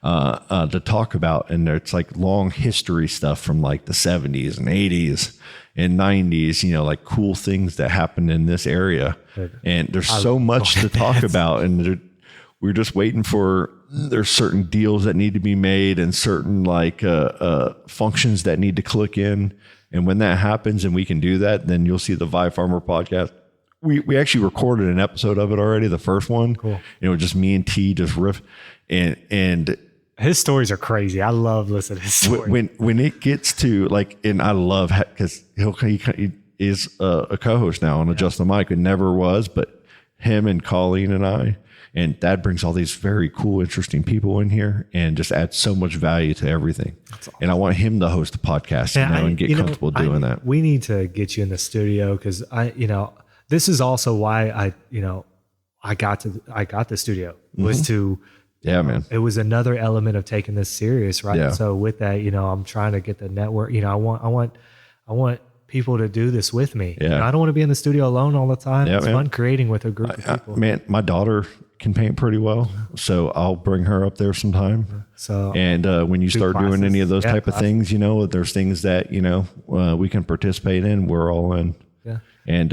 to talk about. And it's like long history stuff from like the 70s and 80s and 90s, like cool things that happened in this area. And there's so much to talk about. And we're just waiting for there's certain deals that need to be made and certain like functions that need to click in. And when that happens and we can do that, then you'll see the Vi Farmer podcast. We actually recorded an episode of it already, the first one. Cool. Just me and T just riff and his stories are crazy. I love listening to his stories. when it gets to like, and I love because he is a co-host now on Adjust the Mic. It never was, but him and Colleen and I, and Dad brings all these very cool, interesting people in here and just adds so much value to everything. Awesome. And I want him to host a podcast and get comfortable doing that. We need to get you in the studio because this is also why I got the studio was to. Yeah, man. It was another element of taking this serious, right? Yeah. So with that, I'm trying to get the network. I want people to do this with me. Yeah. I don't want to be in the studio alone all the time. Yeah, it's fun creating with a group of people. Man, my daughter can paint pretty well, so I'll bring her up there sometime. So and when you start doing any of those type of things, there's things that we can participate in. We're all in. Yeah. And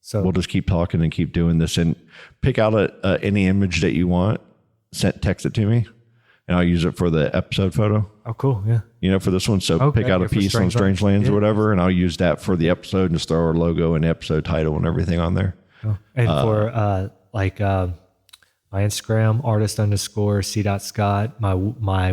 so we'll just keep talking and keep doing this and pick out any image that you want, text it to me, and I'll use it for the episode photo. Oh, cool. Yeah. For this one. So pick out a piece on Strangelands or whatever, and I'll use that for the episode and just throw our logo and episode title and everything on there. Oh. And for my Instagram, artist_c.scott, my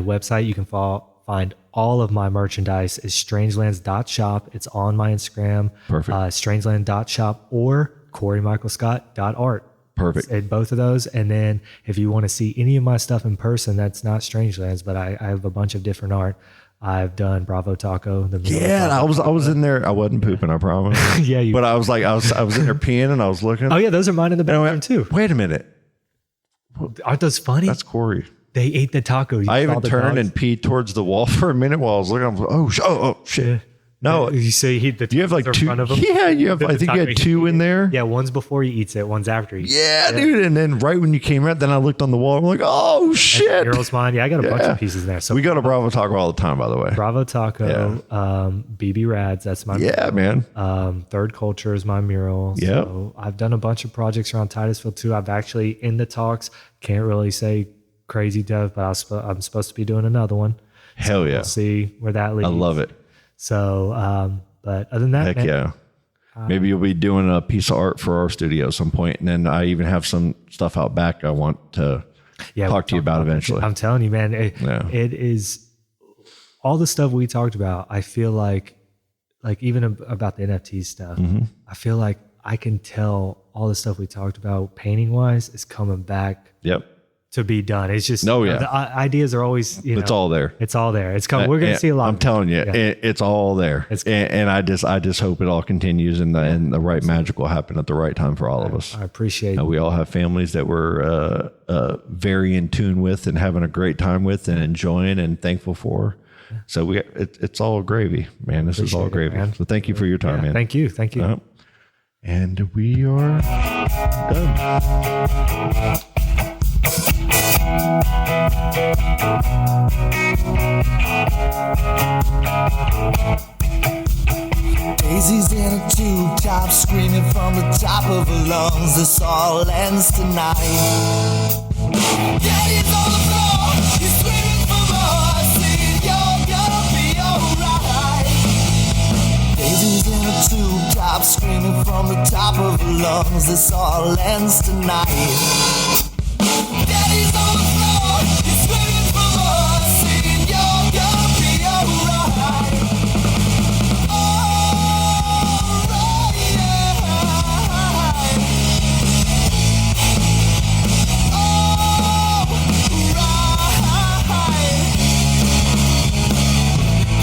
website, you can find all of my merchandise is strangelands.shop. It's on my Instagram. Perfect. Strangeland.shop or CoreyMichaelScott.art. Perfect. At both of those. And then if you want to see any of my stuff in person, that's not Strangelands, but I have a bunch of different art. I've done Bravo Taco. I was in there. I wasn't pooping, I promise. Yeah, but I was like, I was in there peeing and I was looking. Oh yeah, those are mine in the bathroom too. Wait a minute. Aren't those funny? That's Corey. They ate the taco. I even turned and peed towards the wall for a minute while I was looking. I was like, oh shit. Yeah. No, you say you have like two. In front of him? Yeah, you have. I think you had two in there. Yeah, one's before he eats it, one's after he eats it. Yeah, dude. And then right when you came out, then I looked on the wall. I'm like, oh shit. Mural's mine. Yeah, I got a bunch of pieces in there. So we go to Bravo Taco all the time, by the way. Bravo Taco, BB Rads. That's my mural. Man. Third Culture is my mural. Yeah. So I've done a bunch of projects around Titusville too. I've actually in the talks. Can't really say crazy stuff, but I'm supposed to be doing another one. Hell yeah. We'll see where that leads. I love it. So, but other than that, heck yeah. Maybe you'll be doing a piece of art for our studio at some point, and then I even have some stuff out back I want to talk to you about eventually. I'm telling you, man, it is all the stuff we talked about. I feel like even about the NFT stuff, I feel like I can tell all the stuff we talked about painting wise is coming back. Yep. To be done. It's just the ideas are always it's all there. It's all there. It's coming. We're going to see a lot. I'm telling you, it's all there. And I just hope it all continues and the right magic will happen at the right time for all of us. I appreciate it. We all have families that we're very in tune with and having a great time with and enjoying and thankful for. So it's all gravy, man. This is all gravy. So thank you for your time, man. Thank you. And we are done. Daisy's in a tube top, screaming from the top of her lungs. This all ends tonight. Daddy's on the floor, he's screaming for more, saying you're gonna be alright. Daisy's in a tube top, screaming from the top of her lungs. This all ends tonight. Daddy's on the floor, he's screaming for more, saying you're gonna be alright. Alright,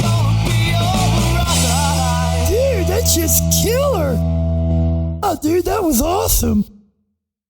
gonna be alright. Dude, that's just killer. Oh, dude, that was awesome.